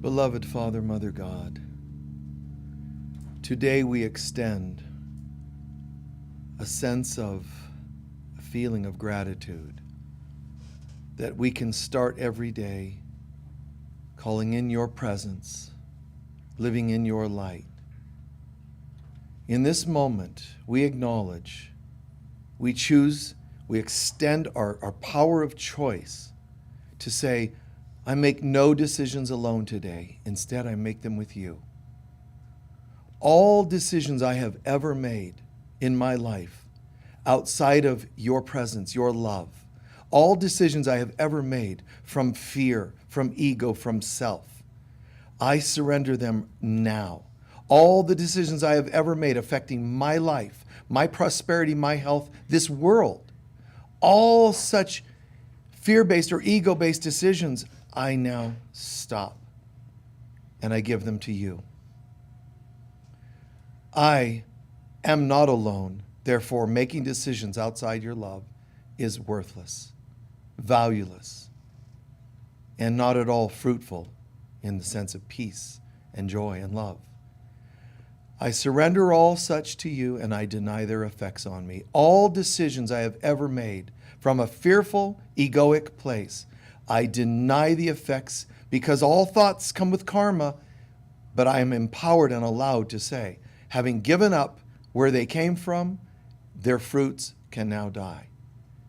Beloved Father, Mother God, today we extend a sense of a feeling of gratitude that we can start every day calling in your presence, living in your light. In this moment, we acknowledge, we choose, we extend our power of choice to say, I make no decisions alone today. Instead, I make them with you. All decisions I have ever made in my life, outside of your presence, your love, all decisions I have ever made from fear, from ego, from self, I surrender them now. All the decisions I have ever made affecting my life, my prosperity, my health, this world, all such fear-based or ego-based decisions, I now stop and I give them to you. I am not alone. Therefore, making decisions outside your love is worthless, valueless, and not at all fruitful in the sense of peace and joy and love. I surrender all such to you, and I deny their effects on me. All decisions I have ever made from a fearful, egoic place, I deny the effects, because all thoughts come with karma, but I am empowered and allowed to say, having given up where they came from, their fruits can now die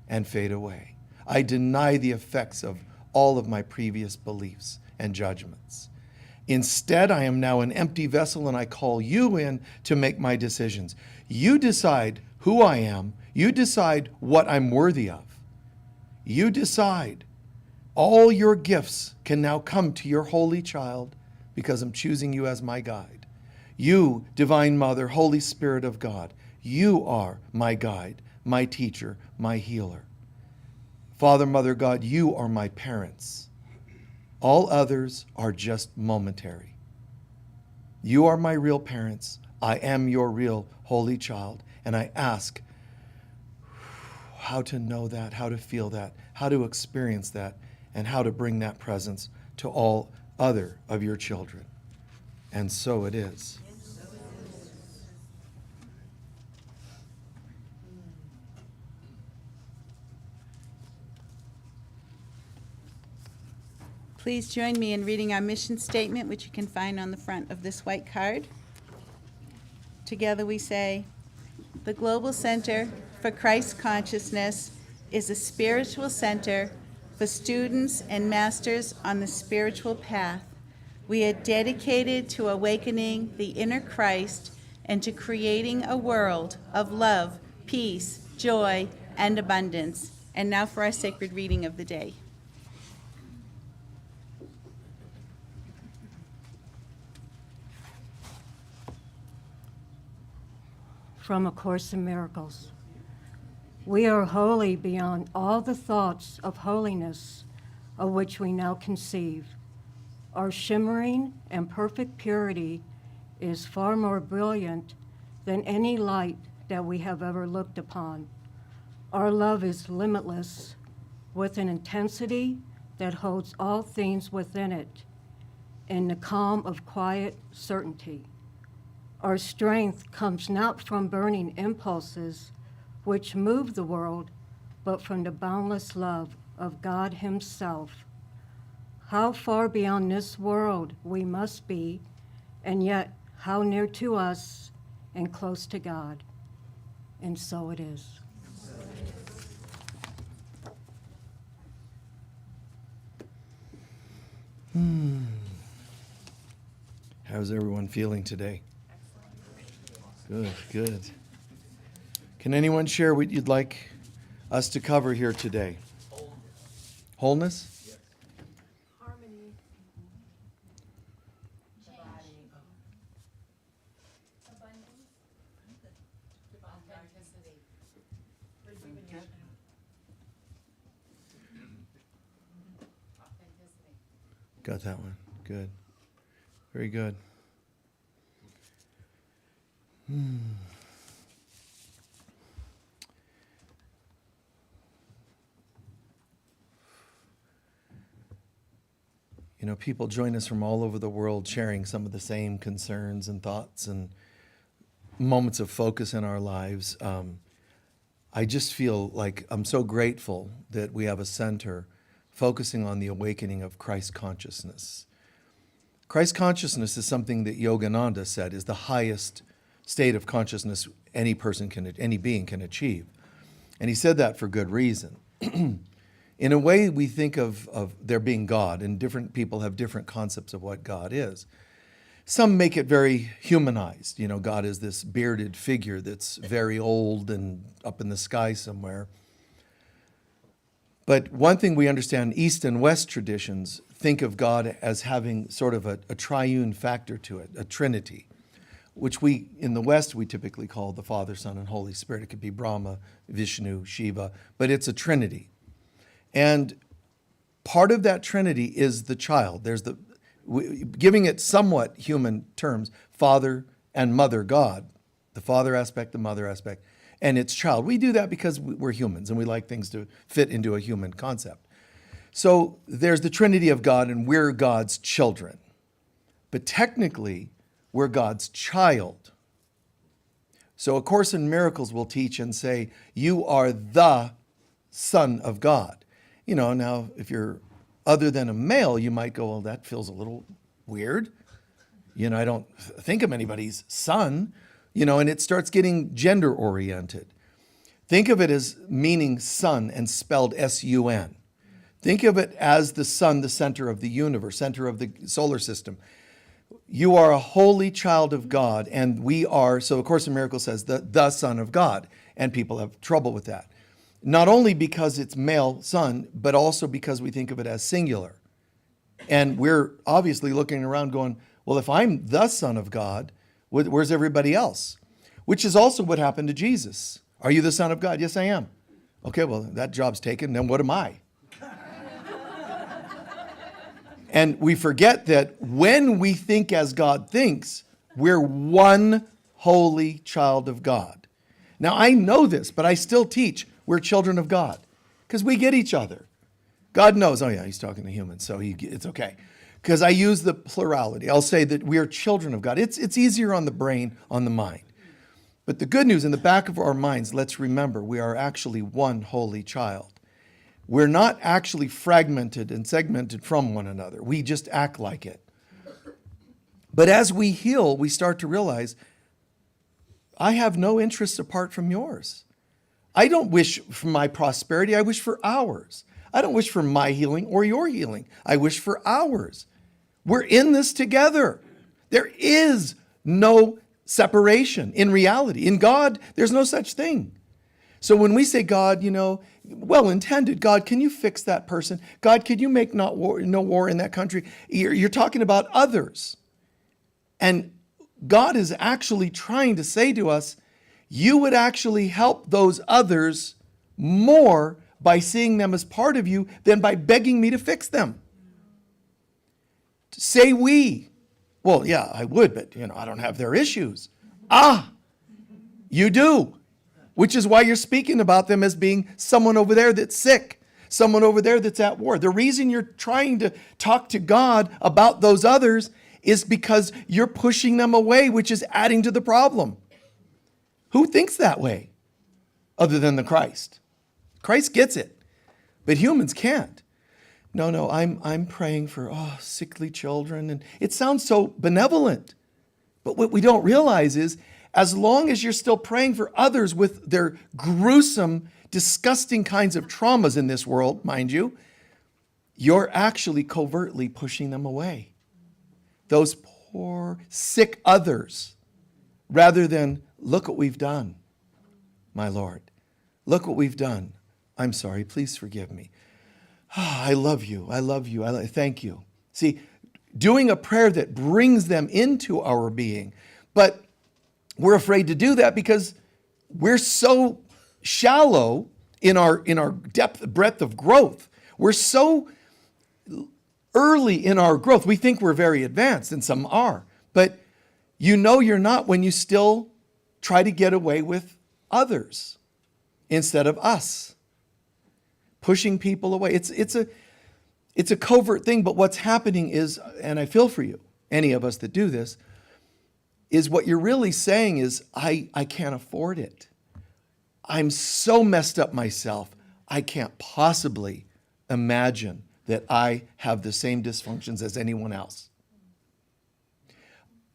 and fade away. I deny the effects of all of my previous beliefs and judgments. Instead, I am now an empty vessel, and I call you in to make my decisions. You decide who I am. You decide what I'm worthy of. You decide. All your gifts can now come to your holy child because I'm choosing you as my guide. You, Divine Mother, Holy Spirit of God, you are my guide, my teacher, my healer. Father, Mother God, you are my parents. All others are just momentary. You are my real parents. I am your real holy child. And I ask how to know that, how to feel that, how to experience that, and how to bring that presence to all other of your children. And so it is. Please join me in reading our mission statement, which you can find on the front of this white card. Together we say, the Global Center for Christ Consciousness is a spiritual center for students and masters on the spiritual path. We are dedicated to awakening the inner Christ and to creating a world of love, peace, joy, and abundance. And now for our sacred reading of the day. From A Course in Miracles. We are holy beyond all the thoughts of holiness of which we now conceive. Our shimmering and perfect purity is far more brilliant than any light that we have ever looked upon. Our love is limitless, with an intensity that holds all things within it, in the calm of quiet certainty. Our strength comes not from burning impulses which move the world, but from the boundless love of God Himself. How far beyond this world we must be, and yet how near to us and close to God. And so it is. How's everyone feeling today? Good, good. Can anyone share what you'd like us to cover here today? Wholeness? Harmony. Got that one. Good. Very good. people join us from all over the world sharing some of the same concerns and thoughts and moments of focus in our lives. I just feel like I'm so grateful that we have a center focusing on the awakening of Christ consciousness. Christ consciousness is something that Yogananda said is the highest state of consciousness any being can achieve. And he said that for good reason. In a way, we think of there being God, and different people have different concepts of what God is. Some make it very humanized. God is this bearded figure that's very old and up in the sky somewhere. But one thing we understand, East and West traditions think of God as having sort of a triune factor to it, a trinity, which in the West, we typically call the Father, Son, and Holy Spirit. It could be Brahma, Vishnu, Shiva, but it's a trinity. And part of that trinity is the child. There's giving it somewhat human terms, Father and Mother God, the Father aspect, the Mother aspect, and its child. We do that because we're humans and we like things to fit into a human concept. So there's the Trinity of God, and we're God's children. But technically, we're God's child. So A Course in Miracles will teach and say, you are the Son of God. Now, if you're other than a male, you might go, well, that feels a little weird. I don't think of anybody's son, and it starts getting gender oriented. Think of it as meaning son and spelled S-U-N. Think of it as the sun, the center of the universe, center of the solar system. You are a holy child of God, and we are, so A Course in Miracles says, the Son of God, and people have trouble with that. Not only because it's male son, but also because we think of it as singular. And we're obviously looking around going, well, if I'm the Son of God, where's everybody else? Which is also what happened to Jesus. Are you the Son of God? Yes, I am. Okay, well, that job's taken. Then what am I? And we forget that when we think as God thinks, we're one holy child of God. Now, I know this, but I still teach we're children of God because we get each other. God knows, oh yeah, he's talking to humans, so it's okay. Because I use the plurality. I'll say that we are children of God. It's easier on the brain, on the mind. But the good news, in the back of our minds, let's remember, we are actually one holy child. We're not actually fragmented and segmented from one another. We just act like it. But as we heal, we start to realize, I have no interests apart from yours. I don't wish for my prosperity. I wish for ours. I don't wish for my healing or your healing. I wish for ours. We're in this together. There is no separation in reality. In God, there's no such thing. So when we say, God, well intended, God, can you fix that person? God, can you make no war in that country? You're talking about others. And God is actually trying to say to us, you would actually help those others more by seeing them as part of you than by begging me to fix them. Say we. Well, yeah, I would, but I don't have their issues. You do. Which is why you're speaking about them as being someone over there that's sick, someone over there that's at war. The reason you're trying to talk to God about those others is because you're pushing them away, which is adding to the problem. Who thinks that way other than the Christ? Christ gets it, but humans can't. No, I'm praying for sickly children, and it sounds so benevolent. But what we don't realize is, as long as you're still praying for others with their gruesome, disgusting kinds of traumas in this world, mind you, you're actually covertly pushing them away. Those poor, sick others, rather than, look what we've done, my Lord. Look what we've done. I'm sorry, please forgive me. I love you. I love you. Thank you. See, doing a prayer that brings them into our being, but we're afraid to do that because we're so shallow in our breadth of growth. We're so early in our growth. We think we're very advanced, and some are. But you're not when you still try to get away with others instead of us. Pushing people away. It's a covert thing, but what's happening is, and I feel for you, any of us that do this, is what you're really saying is, I can't afford it. I'm so messed up myself, I can't possibly imagine that I have the same dysfunctions as anyone else.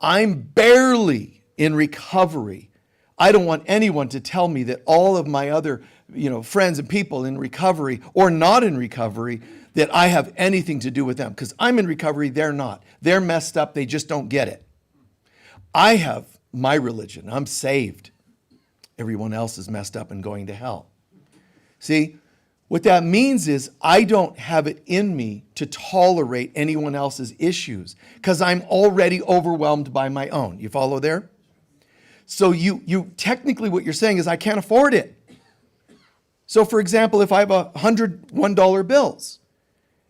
I'm barely in recovery. I don't want anyone to tell me that all of my other, friends and people in recovery or not in recovery, that I have anything to do with them. Because I'm in recovery, they're not. They're messed up, they just don't get it. I have my religion, I'm saved. Everyone else is messed up and going to hell. See, what that means is I don't have it in me to tolerate anyone else's issues because I'm already overwhelmed by my own. You follow there? So you technically what you're saying is I can't afford it. So for example, if I have $101 bills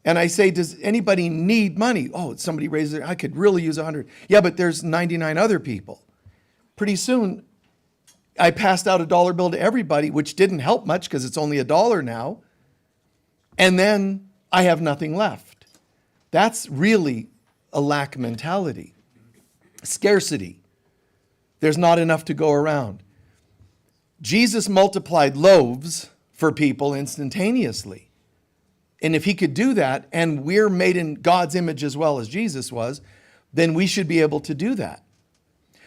and I say, does anybody need money? Oh, somebody raises it. I could really use 100. Yeah, but there's 99 other people. Pretty soon, I passed out a dollar bill to everybody, which didn't help much because it's only $1 now. And then I have nothing left. That's really a lack mentality. Scarcity. There's not enough to go around. Jesus multiplied loaves for people instantaneously. And if he could do that, and we're made in God's image as well as Jesus was, then we should be able to do that.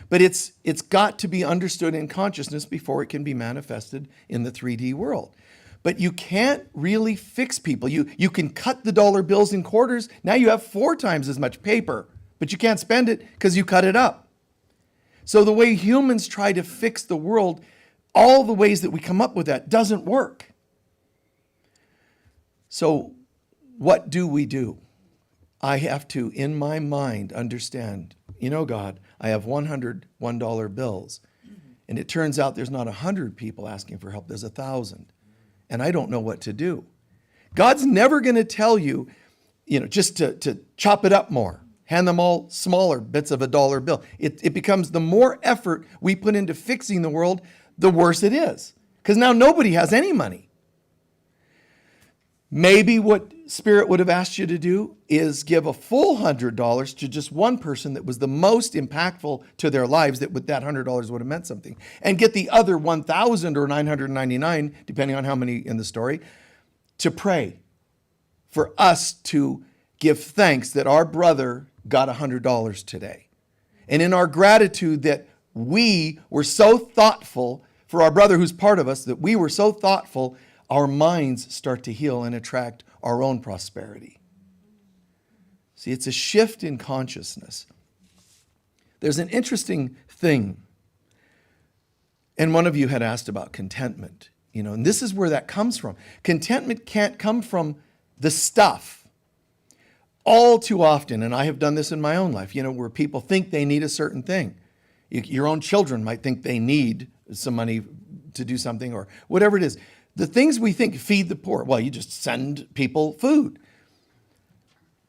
But it's got to be understood in consciousness before it can be manifested in the 3D world. But you can't really fix people. You can cut the dollar bills in quarters. Now you have 4 times as much paper, but you can't spend it because you cut it up. So the way humans try to fix the world, all the ways that we come up with that doesn't work. So what do? I have to, in my mind, understand, God, I have $101 bills. And it turns out there's not 100 people asking for help. There's 1,000. And I don't know what to do. God's never going to tell you, just to chop it up more. Hand them all smaller bits of a dollar bill. It becomes the more effort we put into fixing the world, the worse it is. Because now nobody has any money. Maybe what Spirit would have asked you to do is give a full $100 to just one person that was the most impactful to their lives, that with that $100 would have meant something. And get the other 1,000 or 999, depending on how many in the story, to pray for us to give thanks that our brother got $100 today. And in our gratitude that we were so thoughtful for our brother who's part of us, that we were so thoughtful, our minds start to heal and attract our own prosperity. See, it's a shift in consciousness. There's an interesting thing. And one of you had asked about contentment, and this is where that comes from. Contentment can't come from the stuff. All too often, and I have done this in my own life, where people think they need a certain thing. Your own children might think they need some money to do something or whatever it is. The things we think, feed the poor. Well, you just send people food.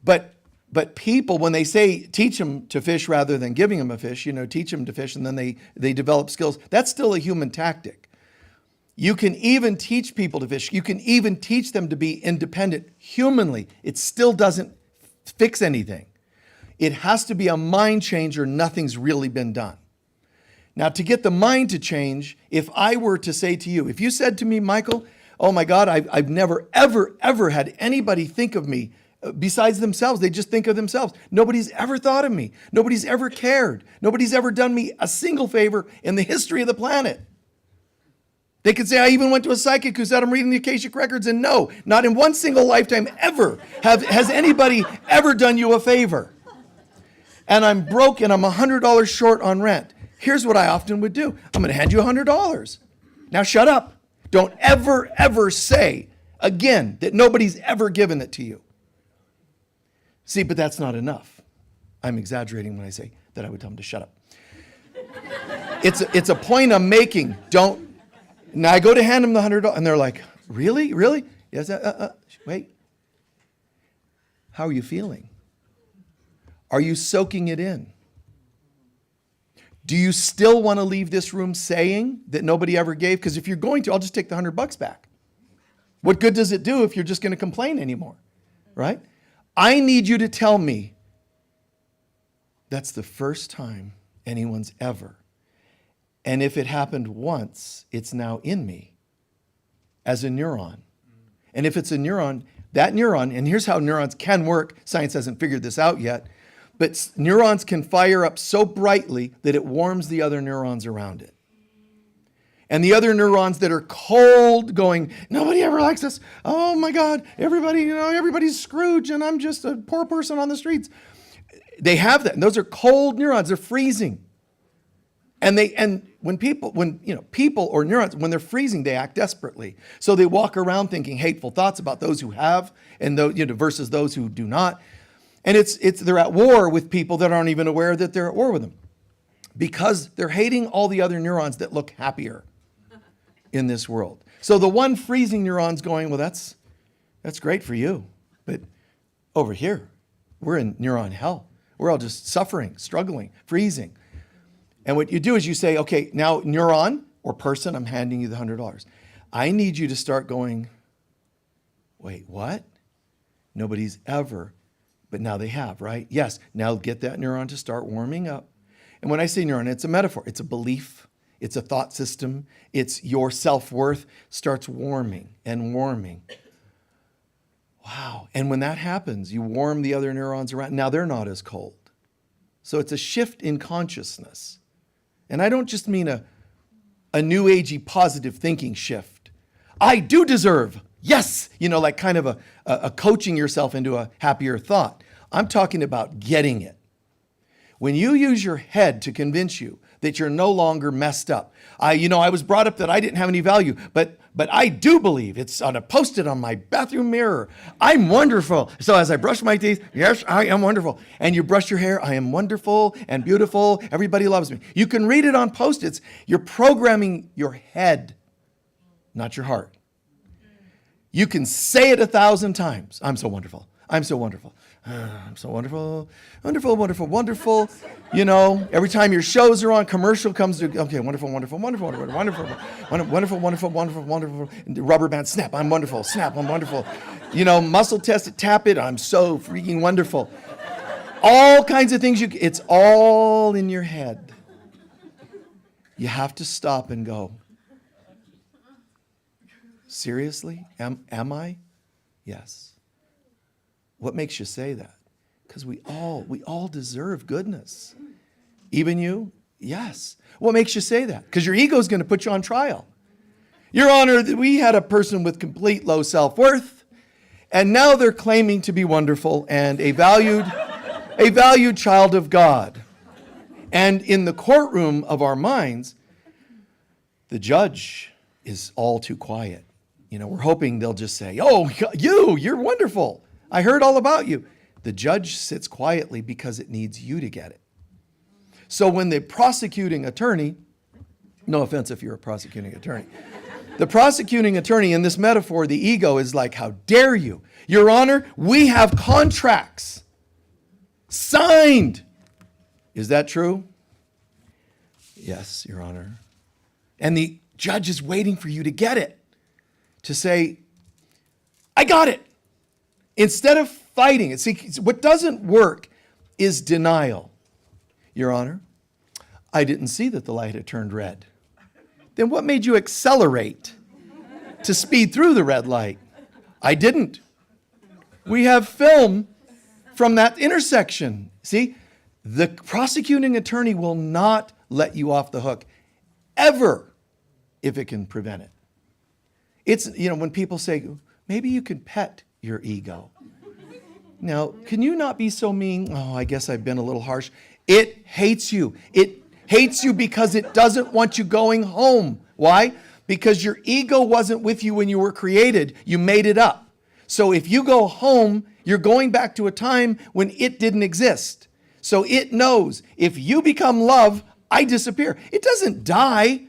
But people, when they say teach them to fish rather than giving them a fish, teach them to fish and then they develop skills, that's still a human tactic. You can even teach people to fish. You can even teach them to be independent humanly. It still doesn't fix anything. It has to be a mind change or nothing's really been done. Now, to get the mind to change, if I were to say to you, if you said to me, Michael, oh my God, I've never, ever, ever had anybody think of me besides themselves. They just think of themselves. Nobody's ever thought of me. Nobody's ever cared. Nobody's ever done me a single favor in the history of the planet. They could say, I even went to a psychic who said I'm reading the Akashic Records, and no, not in one single lifetime ever has anybody ever done you a favor. And I'm broke and I'm $100 short on rent. Here's what I often would do. I'm going to hand you $100. Now shut up. Don't ever, ever say again that nobody's ever given it to you. See, but that's not enough. I'm exaggerating when I say that I would tell them to shut up. It's a point I'm making. Don't. Now I go to hand them the $100 and they're like, really? Really? Yes. Wait. How are you feeling? Are you soaking it in? Do you still want to leave this room saying that nobody ever gave? Because if you're going to, I'll just take the $100 back. What good does it do if you're just going to complain anymore, right? I need you to tell me that's the first time anyone's ever. And if it happened once, it's now in me as a neuron. And if it's a neuron, that neuron, and here's how neurons can work. Science hasn't figured this out yet. But neurons can fire up so brightly that it warms the other neurons around it. And the other neurons that are cold, going, nobody ever likes us. Oh my God, everybody, everybody's Scrooge and I'm just a poor person on the streets. They have that. And those are cold neurons. They're freezing. And when people or neurons, when they're freezing, they act desperately. So they walk around thinking hateful thoughts about those who have and versus those who do not. And they're at war with people that aren't even aware that they're at war with them, because they're hating all the other neurons that look happier in this world. So the one freezing neuron's going, well, that's great for you. But over here, we're in neuron hell. We're all just suffering, struggling, freezing. And what you do is you say, okay, now neuron or person, I'm handing you the $100. I need you to start going, wait, what? Nobody's ever, but now they have, right? Yes, now get that neuron to start warming up. And when I say neuron, it's a metaphor. It's a belief. It's a thought system. It's your self-worth starts warming and warming. Wow. And when that happens, you warm the other neurons around. Now they're not as cold. So it's a shift in consciousness. And I don't just mean a new agey positive thinking shift. I do deserve, yes, like kind of a coaching yourself into a happier thought. I'm talking about getting it. When you use your head to convince you that you're no longer messed up. I was brought up that I didn't have any value, but I do believe it's on a post-it on my bathroom mirror. I'm wonderful. So as I brush my teeth, yes, I am wonderful. And you brush your hair, I am wonderful and beautiful. Everybody loves me. You can read it on post-its. You're programming your head, not your heart. You can say it 1,000 times. I'm so wonderful. I'm so wonderful. I'm so wonderful, wonderful, wonderful, wonderful. Every time your shows are on, commercial comes to, okay, wonderful, wonderful, wonderful, wonderful, wonderful, wonderful, wonderful, wonderful, wonderful. Rubber band, snap, I'm wonderful, snap, I'm wonderful. Muscle test it, tap it, I'm so freaking wonderful. All kinds of things, it's all in your head. You have to stop and go, seriously? Am I? Yes. What makes you say that? Because we all deserve goodness. Even you? Yes. What makes you say that? Because your ego is going to put you on trial. Your Honor, we had a person with complete low self-worth, and now they're claiming to be wonderful and a valued child of God. And in the courtroom of our minds, the judge is all too quiet. We're hoping they'll just say, oh, you're wonderful. I heard all about you. The judge sits quietly because it needs you to get it. So when the prosecuting attorney, no offense if you're a prosecuting attorney, the prosecuting attorney in this metaphor, the ego is like, how dare you? Your Honor, we have contracts signed. Is that true? Yes, Your Honor. And the judge is waiting for you to get it, to say, I got it. Instead of fighting it. See, what doesn't work is denial. Your Honor, I didn't see that the light had turned red. Then what made you accelerate to speed through the red light? I didn't. We have film from that intersection. See, the prosecuting attorney will not let you off the hook ever if it can prevent it. It's, when people say, maybe you can pet your ego. Now, can you not be so mean? Oh, I guess I've been a little harsh. It hates you. It hates you because it doesn't want you going home. Why? Because your ego wasn't with you when you were created. You made it up. So if you go home, you're going back to a time when it didn't exist. So it knows if you become love, I disappear. It doesn't die.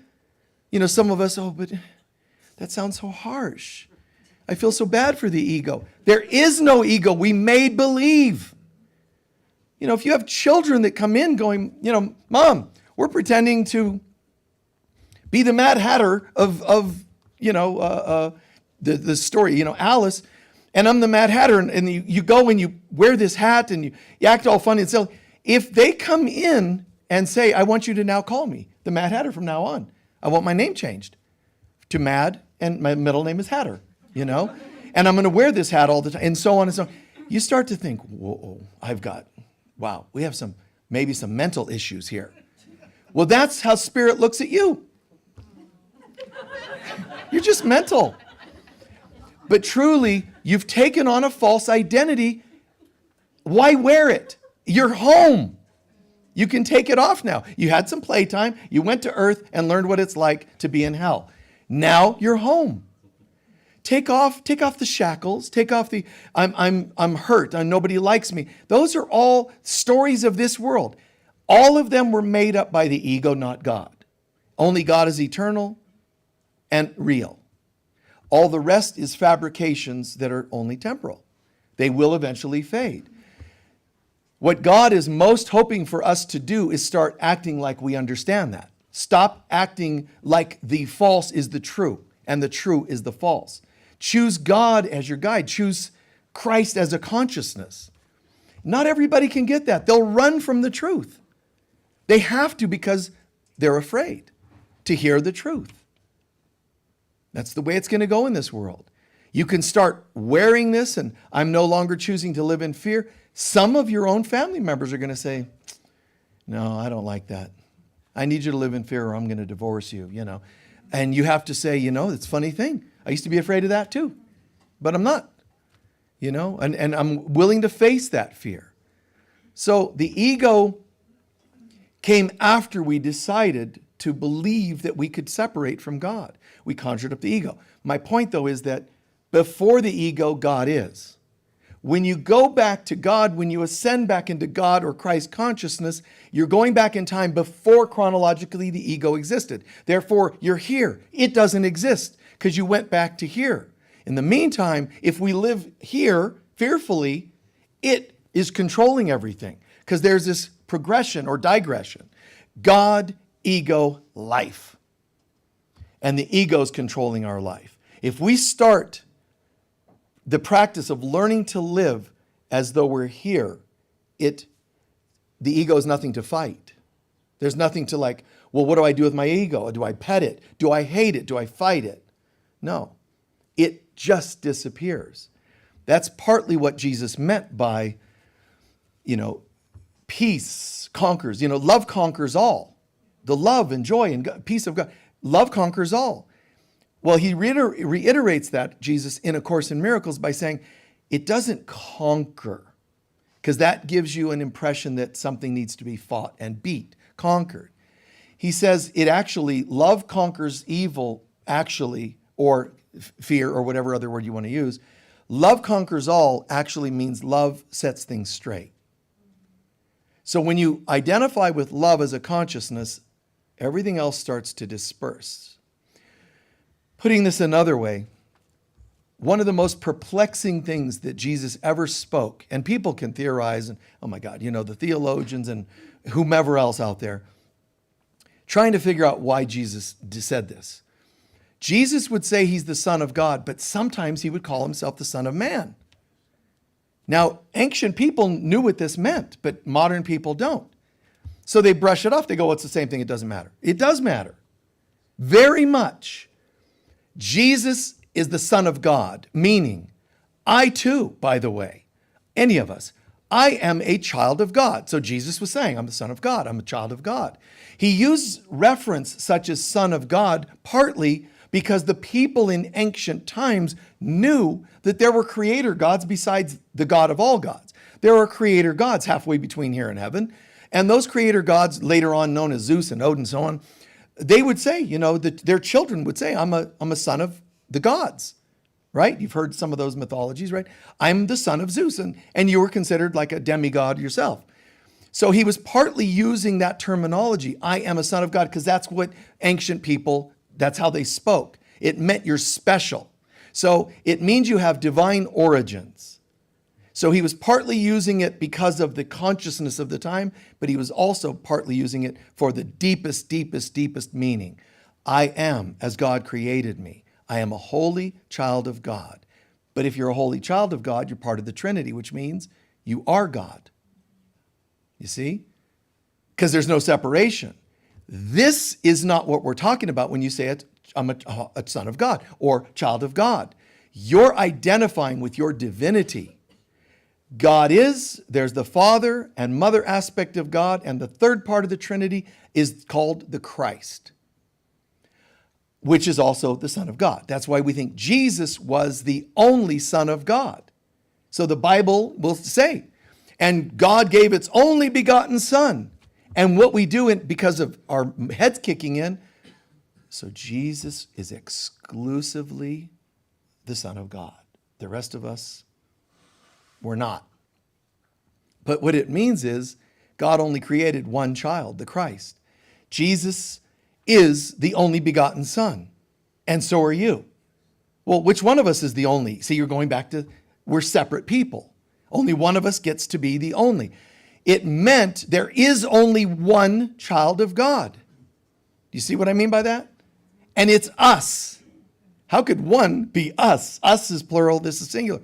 Some of us, but that sounds so harsh. I feel so bad for the ego. There is no ego. We made believe. If you have children that come in going, Mom, we're pretending to be the Mad Hatter of the story. Alice, and I'm the Mad Hatter, and you go and you wear this hat and you act all funny and silly. If they come in and say, I want you to now call me the Mad Hatter from now on, I want my name changed to Mad, and my middle name is Hatter, and I'm going to wear this hat all the time, and so on and so on. You start to think, whoa, wow, we have maybe some mental issues here. Well, that's how Spirit looks at you. You're just mental. But truly, you've taken on a false identity. Why wear it? You're home. You can take it off now. You had some playtime. You went to earth and learned what it's like to be in hell. Now you're home. Take off the shackles. Take off the I'm hurt. Nobody likes me. Those are all stories of this world. All of them were made up by the ego, not God. Only God is eternal and real. All the rest is fabrications that are only temporal. They will eventually fade. What God is most hoping for us to do is start acting like we understand that. Stop acting like the false is the true and the true is the false. Choose God as your guide. Choose Christ as a consciousness. Not everybody can get that. They'll run from the truth. They have to because they're afraid to hear the truth. That's the way it's going to go in this world. You can start wearing this, and I'm no longer choosing to live in fear. Some of your own family members are going to say, no, I don't like that. I need you to live in fear or I'm going to divorce you, And you have to say, it's a funny thing. I used to be afraid of that too, but I'm not, and I'm willing to face that fear. So the ego came after we decided to believe that we could separate from God. We conjured up the ego. My point, though, is that before the ego, God is. When you go back to God, when you ascend back into God or Christ consciousness, you're going back in time before chronologically the ego existed. Therefore, you're here. It doesn't exist because you went back to here. In the meantime, if we live here fearfully, it is controlling everything because there's this progression or digression. God, ego, life. And the ego is controlling our life. If we start the practice of learning to live as though we're here, the ego is nothing to fight. There's nothing to well, what do I do with my ego? Do I pet it? Do I hate it? Do I fight it? No, it just disappears. That's partly what Jesus meant by, peace conquers. Love conquers all. The love and joy and peace of God. Love conquers all. Well, he reiterates that, Jesus, in A Course in Miracles by saying, it doesn't conquer, because that gives you an impression that something needs to be fought and beat, conquered. He says love conquers evil, or fear, or whatever other word you want to use. Love conquers all actually means love sets things straight. So when you identify with love as a consciousness, everything else starts to disperse. Putting this another way, one of the most perplexing things that Jesus ever spoke, and people can theorize, and oh my God, the theologians and whomever else out there, trying to figure out why Jesus said this. Jesus would say he's the Son of God, but sometimes he would call himself the Son of Man. Now, ancient people knew what this meant, but modern people don't. So they brush it off. They go, well, it's the same thing. It doesn't matter. It does matter. Very much. Jesus is the Son of God, meaning I too, by the way, any of us, I am a child of God. So Jesus was saying, I'm the Son of God. I'm a child of God. He used reference such as Son of God partly because the people in ancient times knew that there were creator gods besides the God of all gods. There are creator gods halfway between here and heaven. And those creator gods, later on known as Zeus and Odin and so on, they would say, that their children would say, I'm a son of the gods, right? You've heard some of those mythologies, right? I'm the son of Zeus, and you were considered like a demigod yourself. So he was partly using that terminology, I am a son of God, because that's what ancient people, that's how they spoke. It meant you're special. So it means you have divine origins. So he was partly using it because of the consciousness of the time, but he was also partly using it for the deepest, deepest, deepest meaning. I am as God created me. I am a holy child of God. But if you're a holy child of God, you're part of the Trinity, which means you are God. You see? Because there's no separation. This is not what we're talking about when you say I'm a son of God or child of God. You're identifying with your divinity. God is, there's the Father and Mother aspect of God, and the third part of the Trinity is called the Christ, which is also the Son of God. That's why we think Jesus was the only Son of God. So the Bible will say, and God gave its only begotten Son. And what we do because of our heads kicking in, so Jesus is exclusively the Son of God. The rest of us, we're not. But what it means is God only created one child, the Christ. Jesus is the only begotten Son, and so are you. Well, which one of us is the only? See, you're going back to, we're separate people. Only one of us gets to be the only. It meant there is only one child of God. Do you see what I mean by that? And it's us. How could one be us? Us is plural, this is singular.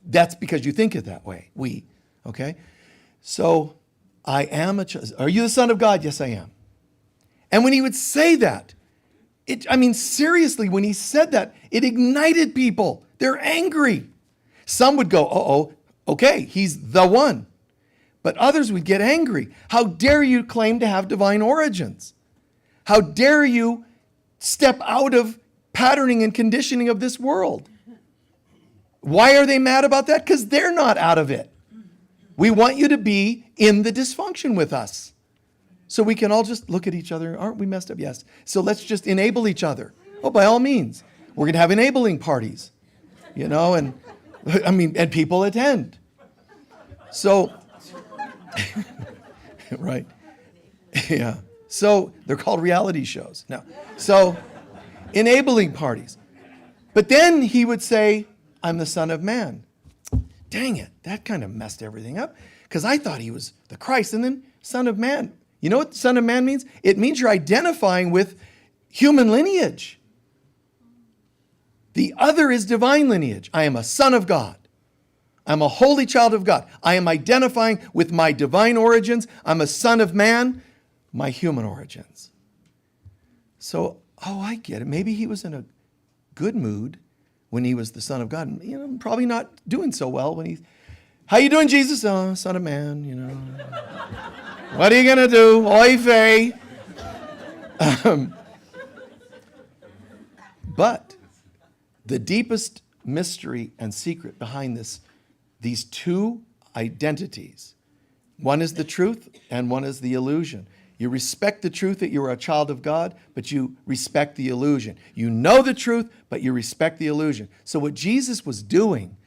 That's because you think it that way, we, okay? So, I am a child. Are you the Son of God? Yes, I am. And when he would say that, seriously, when he said that, it ignited people. They're angry. Some would go, uh-oh, okay, he's the one. But others would get angry. How dare you claim to have divine origins? How dare you step out of patterning and conditioning of this world? Why are they mad about that? Because they're not out of it. We want you to be in the dysfunction with us. So we can all just look at each other. Aren't we messed up? Yes. So let's just enable each other. Oh, by all means. We're going to have enabling parties, and people attend. So, right. Yeah. So they're called reality shows. No. So enabling parties. But then he would say, I'm the Son of Man. Dang it. That kind of messed everything up because I thought he was the Christ and then Son of Man. You know what Son of Man means? It means you're identifying with human lineage. The other is divine lineage. I am a son of God. I'm a holy child of God. I am identifying with my divine origins. I'm a son of man, my human origins. So, I get it. Maybe he was in a good mood when he was the Son of God. Probably not doing so well when how you doing, Jesus? Oh, Son of Man, What are you going to do? Oy vey. But the deepest mystery and secret behind these two identities, one is the truth and one is the illusion. You respect the truth that you're a child of God, but you respect the illusion. You know the truth, but you respect the illusion. So what Jesus was doing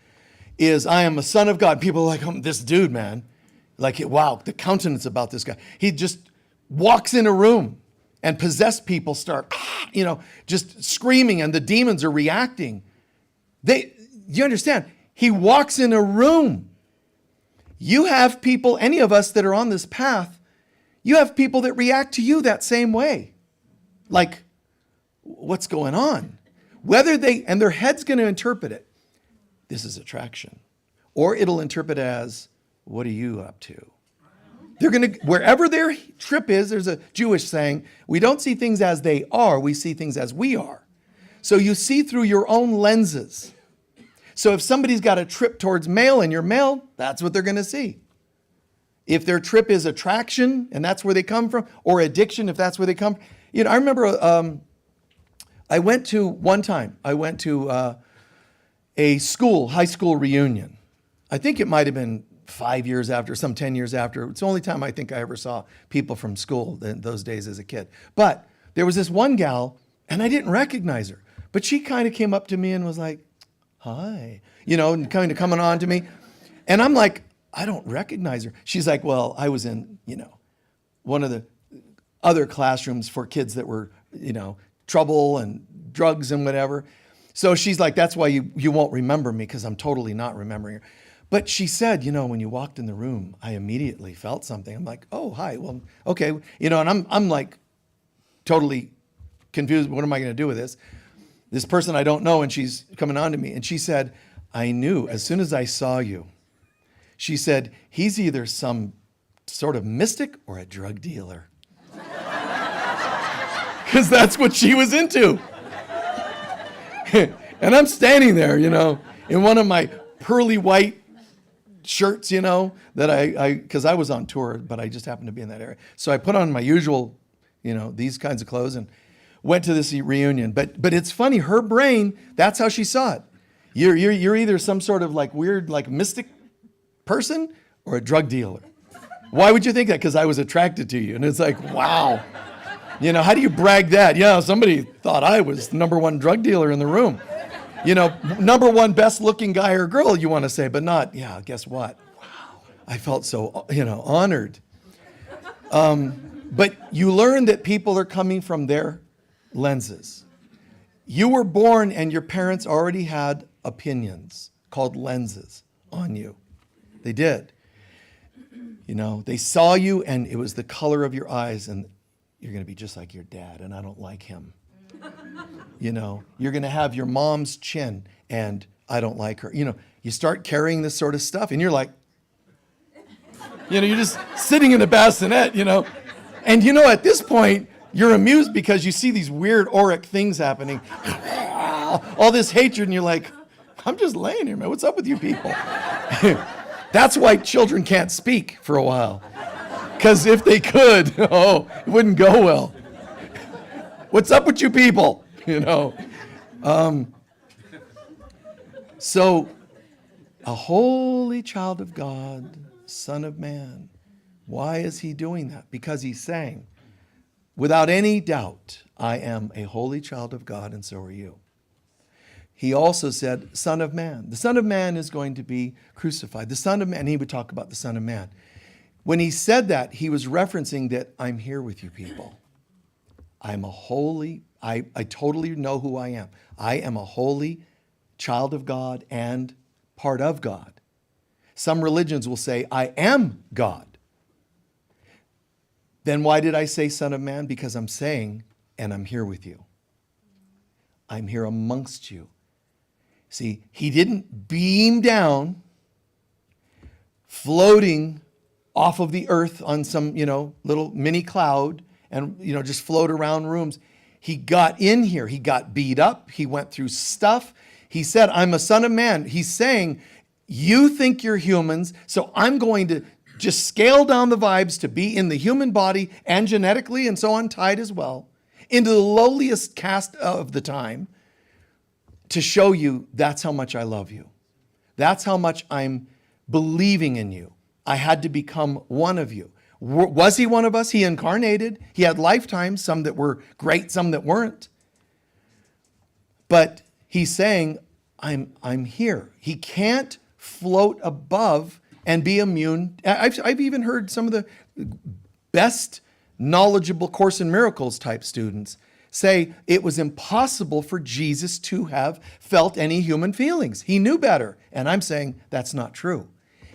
is, I am a son of God. People are like, this dude, man. Like, wow, the countenance about this guy. He just walks in a room and possessed people start, just screaming and the demons are reacting. You understand? He walks in a room. You have people, any of us that are on this path, you have people that react to you that same way. Like, what's going on? And their head's going to interpret it. This is attraction. Or it'll interpret as, what are you up to? They're going to, wherever their trip is, there's a Jewish saying, we don't see things as they are, we see things as we are. So you see through your own lenses. So if somebody's got a trip towards male and you're male, that's what they're going to see. If their trip is attraction and that's where they come from, or addiction, if that's where they come from. I remember I went to a high school reunion. I think it might have been 5 years after, 10 years after. It's the only time I think I ever saw people from school in those days as a kid. But there was this one gal, and I didn't recognize her. But she kind of came up to me and was like, hi, and kind of coming on to me. And I'm like, I don't recognize her. She's like, well, I was in, one of the other classrooms for kids that were, trouble and drugs and whatever. So she's like, that's why you won't remember me, because I'm totally not remembering her. But she said, when you walked in the room, I immediately felt something. I'm like, oh, hi. Well, okay. And I'm like totally confused. What am I going to do with this? This person I don't know, and she's coming on to me. And she said, I knew as soon as I saw you. She said, he's either some sort of mystic or a drug dealer. Because that's what she was into. And I'm standing there, in one of my pearly white shirts, that because I was on tour, but I just happened to be in that area. So I put on my usual, these kinds of clothes and went to this reunion. But it's funny, her brain, that's how she saw it. You're either some sort of like weird, like mystic person or a drug dealer. Why would you think that? Because I was attracted to you. And it's like, wow. How do you brag that? Yeah, somebody thought I was the number one drug dealer in the room. Number one best looking guy or girl, you want to say, but not, yeah, guess what? Wow. I felt so, honored. But you learn that people are coming from their lenses. You were born and your parents already had opinions called lenses on you. They did. They saw you and it was the color of your eyes and you're going to be just like your dad and I don't like him. You're going to have your mom's chin and I don't like her. You start carrying this sort of stuff and you're like, you're just sitting in the bassinet, And at this point, you're amused because you see these weird auric things happening. All this hatred and you're like, I'm just laying here, man. What's up with you people? That's why children can't speak for a while. Because if they could, it wouldn't go well. What's up with you people? So, a holy child of God, Son of Man. Why is he doing that? Because he's saying, without any doubt, I am a holy child of God, and so are you. He also said, Son of Man. The Son of Man is going to be crucified. The Son of Man, he would talk about the Son of Man. When he said that, he was referencing that I'm here with you people. I'm a holy, I totally know who I am. I am a holy child of God and part of God. Some religions will say, I am God. Then why did I say Son of Man? Because I'm saying, and I'm here with you. I'm here amongst you. See, he didn't beam down, floating off of the earth on some, little mini cloud and, just float around rooms. He got in here. He got beat up. He went through stuff. He said, I'm a son of man. He's saying, you think you're humans, so I'm going to just scale down the vibes to be in the human body and genetically and so on tied as well into the lowliest caste of the time to show you that's how much I love you. That's how much I'm believing in you. I had to become one of you. Was he one of us? He incarnated. He had lifetimes, some that were great, some that weren't. But he's saying, I'm here. He can't float above and be immune. I've even heard some of the best knowledgeable Course in Miracles type students say it was impossible for Jesus to have felt any human feelings. He knew better. And I'm saying that's not true.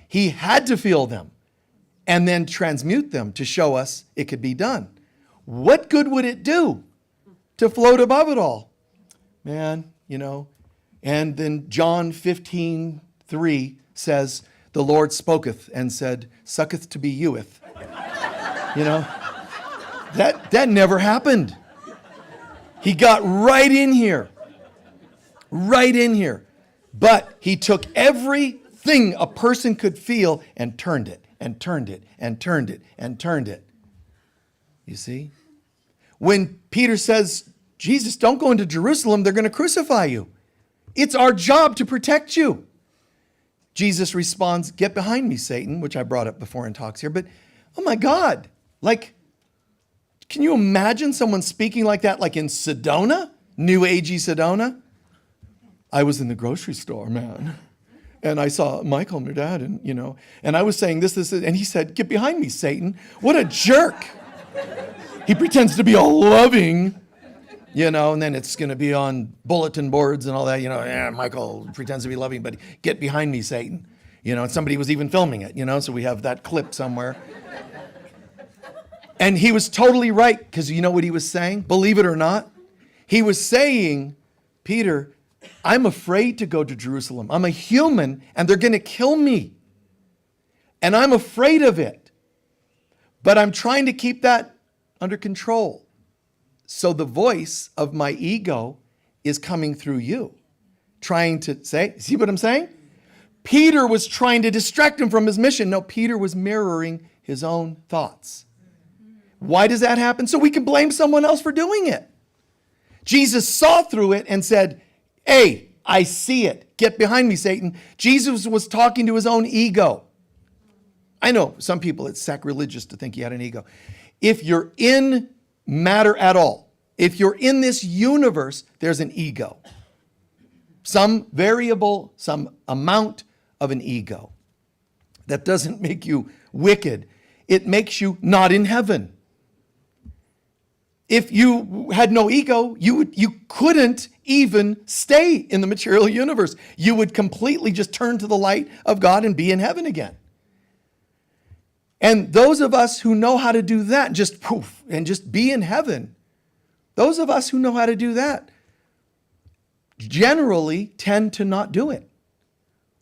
He had to feel them and then transmute them to show us it could be done. What good would it do to float above it all? Man, And then John 15:3 says, the Lord spoketh and said, sucketh to be youeth. That never happened. He got right in here. Right in here. But he took everything a person could feel and turned it, and turned it, and turned it, and turned it. You see? When Peter says, Jesus, don't go into Jerusalem, they're going to crucify you. It's our job to protect you. Jesus responds, get behind me, Satan, which I brought up before in talks here. But, oh my God, can you imagine someone speaking like that, like in Sedona, New Agey Sedona? I was in the grocery store, man, and I saw Michael Mirdad, and I was saying this, and he said, get behind me, Satan. What a jerk. He pretends to be all loving, and then it's going to be on bulletin boards and all that, Michael pretends to be loving, but get behind me, Satan. And somebody was even filming it, so we have that clip somewhere. And he was totally right, because you know what he was saying? Believe it or not, he was saying, Peter, I'm afraid to go to Jerusalem. I'm a human and they're going to kill me. And I'm afraid of it. But I'm trying to keep that under control. So the voice of my ego is coming through you, trying to say, see what I'm saying? Peter was trying to distract him from his mission. No, Peter was mirroring his own thoughts. Why does that happen? So we can blame someone else for doing it. Jesus saw through it and said, hey, I see it. Get behind me, Satan. Jesus was talking to his own ego. I know some people, it's sacrilegious to think he had an ego. If you're in matter at all, if you're in this universe, there's an ego. Some variable, some amount of an ego. That doesn't make you wicked. It makes you not in heaven. If you had no ego, you couldn't even stay in the material universe. You would completely just turn to the light of God and be in heaven again. And those of us who know how to do that, just poof, and just be in heaven, those of us who know how to do that generally tend to not do it.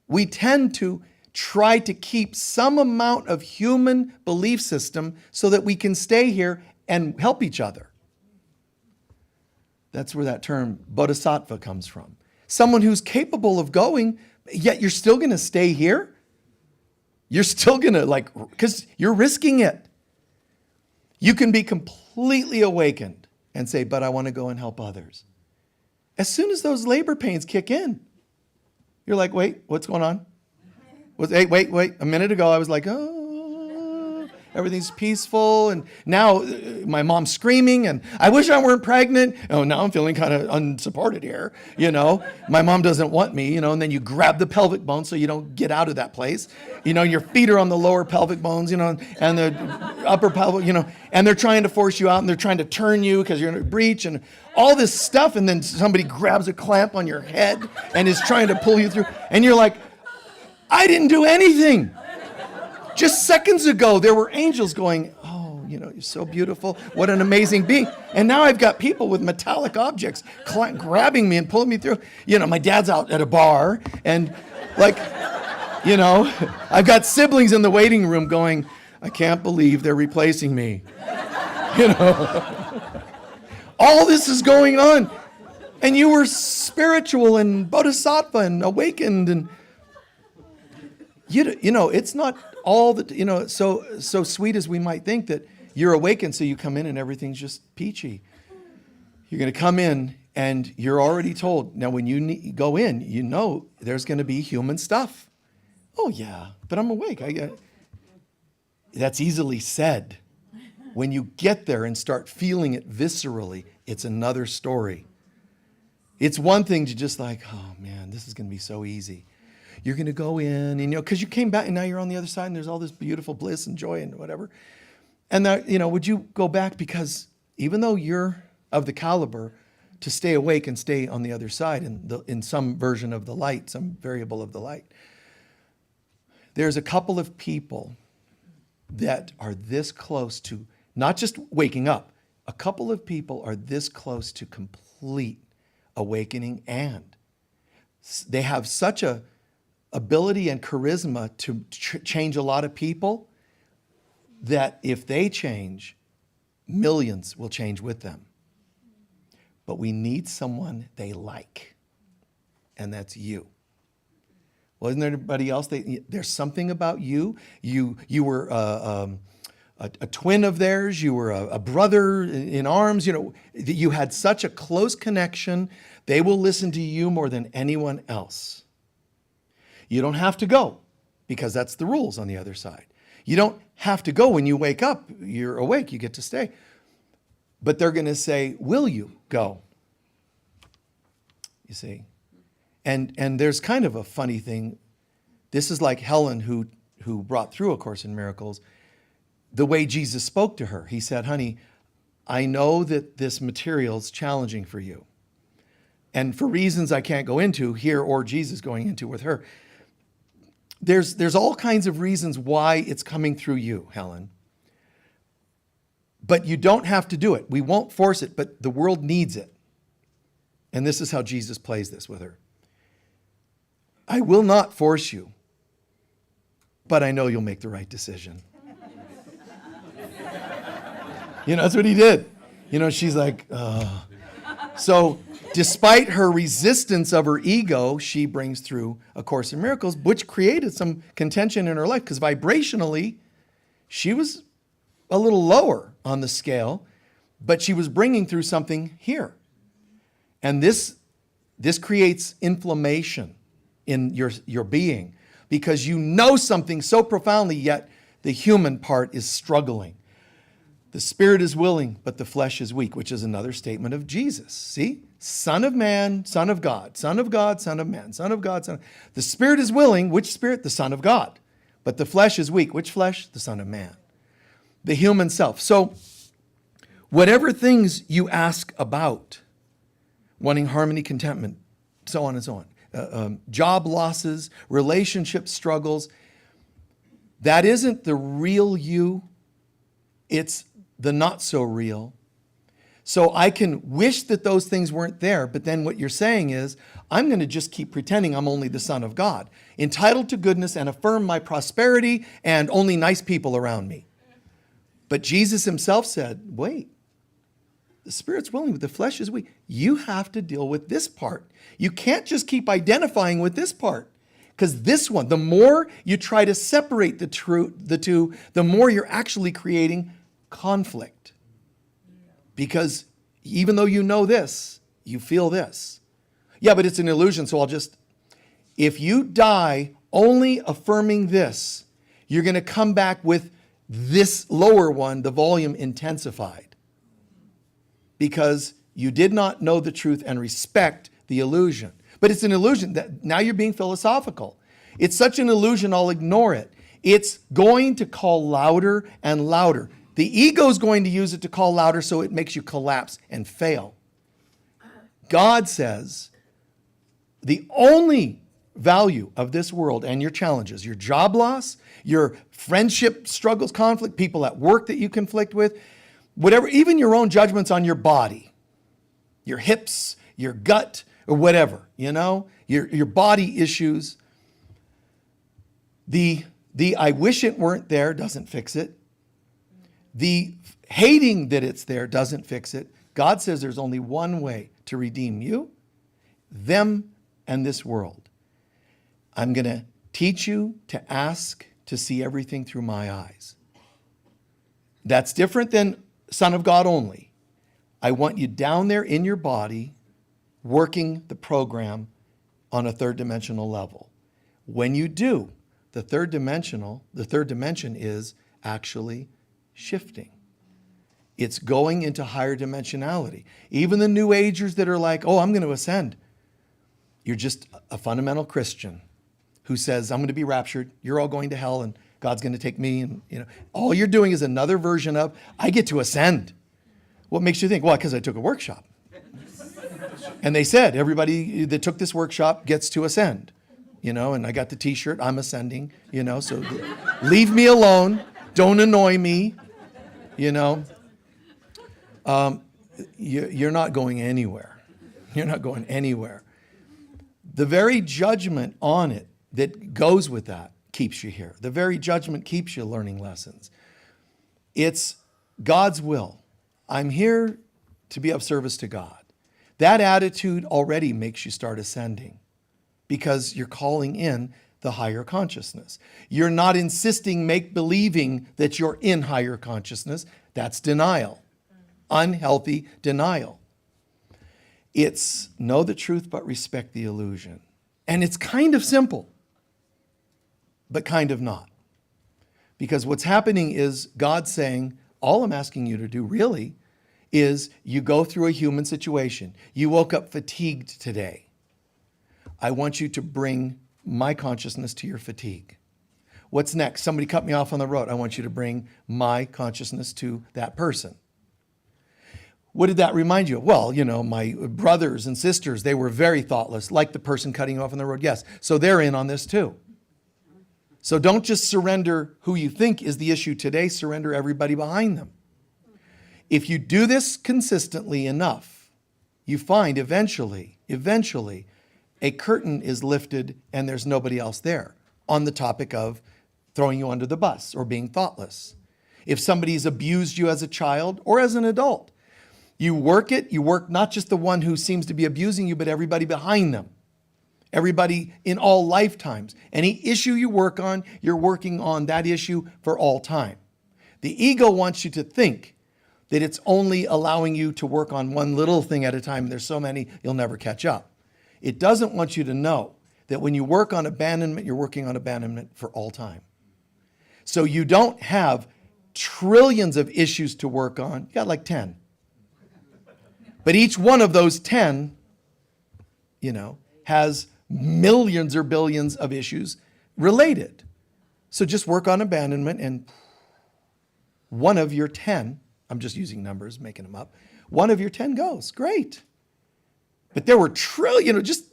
We tend to try to keep some amount of human belief system so that we can stay here and help each other. That's where that term bodhisattva comes from. Someone who's capable of going, yet you're still going to stay here. You're still going to because you're risking it. You can be completely awakened and say, but I want to go and help others. As soon as those labor pains kick in, you're like, wait, what's going on? Wait. A minute ago, I was like, oh, everything's peaceful. And now my mom's screaming and I wish I weren't pregnant. Oh, now I'm feeling kind of unsupported here. My mom doesn't want me, and then you grab the pelvic bone so you don't get out of that place. Your feet are on the lower pelvic bones, and the upper pelvic, and they're trying to force you out and they're trying to turn you because you're in a breach and all this stuff. And then somebody grabs a clamp on your head and is trying to pull you through. And you're like, I didn't do anything. Just seconds ago, there were angels going, oh, you're so beautiful. What an amazing being. And now I've got people with metallic objects grabbing me and pulling me through. My dad's out at a bar and I've got siblings in the waiting room going, I can't believe they're replacing me. All this is going on. And you were spiritual and bodhisattva and awakened and it's not all that, so sweet as we might think that you're awakened, so you come in and everything's just peachy. You're going to come in and you're already told. Now, when you go in, there's going to be human stuff. Oh, yeah, but I'm awake. That's easily said. When you get there and start feeling it viscerally, it's another story. It's one thing to just oh, man, this is going to be so easy. You're going to go in, and because you came back and now you're on the other side and there's all this beautiful bliss and joy and whatever. And that, would you go back? Because even though you're of the caliber to stay awake and stay on the other side in some version of the light, some variable of the light, there's a couple of people that are this close to not just waking up. A couple of people are this close to complete awakening, and they have such a ability and charisma to change a lot of people that if they change, millions will change with them. But we need someone they like, and that's you. Well, isn't there anybody else? There's something about you. You were a twin of theirs. You were a brother in arms. You had such a close connection. They will listen to you more than anyone else. You don't have to go because that's the rules on the other side. You don't have to go when you wake up. You're awake. You get to stay. But they're going to say, will you go? You see? And there's kind of a funny thing. This is like Helen who brought through A Course in Miracles. The way Jesus spoke to her. He said, honey, I know that this material is challenging for you. And for reasons I can't go into here or Jesus going into with her. There's all kinds of reasons why it's coming through you, Helen. But you don't have to do it. We won't force it, but the world needs it. And this is how Jesus plays this with her. I will not force you, but I know you'll make the right decision. That's what he did. She's like, So despite her resistance of her ego, she brings through A Course in Miracles, which created some contention in her life because vibrationally, she was a little lower on the scale, but she was bringing through something here. And this creates inflammation in your being because you know something so profoundly, yet the human part is struggling. The spirit is willing, but the flesh is weak, which is another statement of Jesus. See? Son of man, son of God, son of God, son of man, son of God, son of... The spirit is willing. Which spirit? The Son of God. But the flesh is weak. Which flesh? The Son of Man. The human self. So whatever things you ask about, wanting harmony, contentment, so on and so on, job losses, relationship struggles, that isn't the real you. It's the not so real. So I can wish that those things weren't there, but then what you're saying is, I'm going to just keep pretending I'm only the Son of God, entitled to goodness and affirm my prosperity and only nice people around me. But Jesus himself said, wait, the spirit's willing, but the flesh is weak. You have to deal with this part. You can't just keep identifying with this part. Because this one, the more you try to separate the two, the more you're actually creating conflict. Because even though you know this, you feel this. Yeah, but it's an illusion, so if you die only affirming this, you're going to come back with this lower one, the volume intensified. Because you did not know the truth and respect the illusion. But it's an illusion. That now you're being philosophical. It's such an illusion, I'll ignore it. It's going to call louder and louder. The ego is going to use it to call louder so it makes you collapse and fail. God says the only value of this world and your challenges, your job loss, your friendship struggles, conflict, people at work that you conflict with, whatever, even your own judgments on your body, your hips, your gut, or whatever, your body issues. The I wish it weren't there doesn't fix it. The hating that it's there doesn't fix it. God says there's only one way to redeem you, them, and this world. I'm going to teach you to ask to see everything through my eyes. That's different than Son of God only. I want you down there in your body working the program on a third dimensional level. When you do, the third dimension is actually shifting. It's going into higher dimensionality. Even the New Agers that are like, oh, I'm going to ascend. You're just a fundamental Christian who says, I'm going to be raptured. You're all going to hell and God's going to take me. And all you're doing is another version of, I get to ascend. What makes you think? Well, because I took a workshop. And they said, everybody that took this workshop gets to ascend. And I got the t-shirt, I'm ascending, so leave me alone. Don't annoy me. You're not going anywhere. You're not going anywhere. The very judgment on it that goes with that keeps you here. The very judgment keeps you learning lessons. It's God's will. I'm here to be of service to God. That attitude already makes you start ascending because you're calling in the higher consciousness. You're not insisting, make-believing that you're in higher consciousness. That's denial. Unhealthy denial. It's know the truth but respect the illusion. And it's kind of simple, but kind of not. Because what's happening is God saying, all I'm asking you to do really is you go through a human situation. You woke up fatigued today. I want you to bring my consciousness to your fatigue. What's next? Somebody cut me off on the road. I want you to bring my consciousness to that person. What did that remind you of? Well, my brothers and sisters, they were very thoughtless, like the person cutting you off on the road. Yes, so they're in on this too. So don't just surrender who you think is the issue today, surrender everybody behind them. If you do this consistently enough, you find eventually, a curtain is lifted and there's nobody else there on the topic of throwing you under the bus or being thoughtless. If somebody's abused you as a child or as an adult, you work it, you work not just the one who seems to be abusing you, but everybody behind them. Everybody in all lifetimes. Any issue you work on, you're working on that issue for all time. The ego wants you to think that it's only allowing you to work on one little thing at a time. There's so many, you'll never catch up. It doesn't want you to know that when you work on abandonment, you're working on abandonment for all time. So you don't have trillions of issues to work on. You got like 10. But each one of those 10, has millions or billions of issues related. So just work on abandonment and one of your 10, I'm just using numbers, making them up, one of your 10 goes. Great. But there were just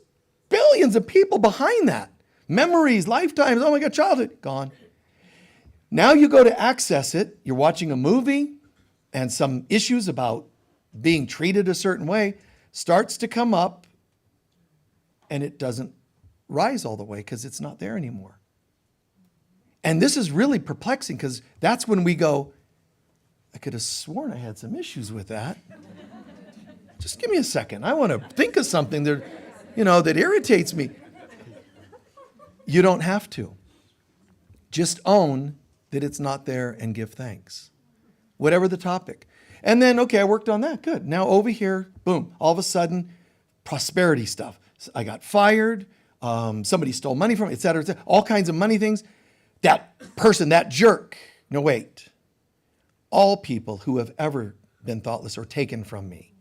billions of people behind that. Memories, lifetimes, oh my God, childhood, gone. Now you go to access it, you're watching a movie, and some issues about being treated a certain way starts to come up, and it doesn't rise all the way because it's not there anymore. And this is really perplexing because that's when we go, I could have sworn I had some issues with that. Just give me a second. I want to think of something that, that irritates me. You don't have to. Just own that it's not there and give thanks. Whatever the topic. And then, okay, I worked on that. Good. Now over here, boom, all of a sudden, prosperity stuff. I got fired. Somebody stole money from me, et cetera, all kinds of money things. That person, that jerk. No, wait. All people who have ever been thoughtless or taken from me.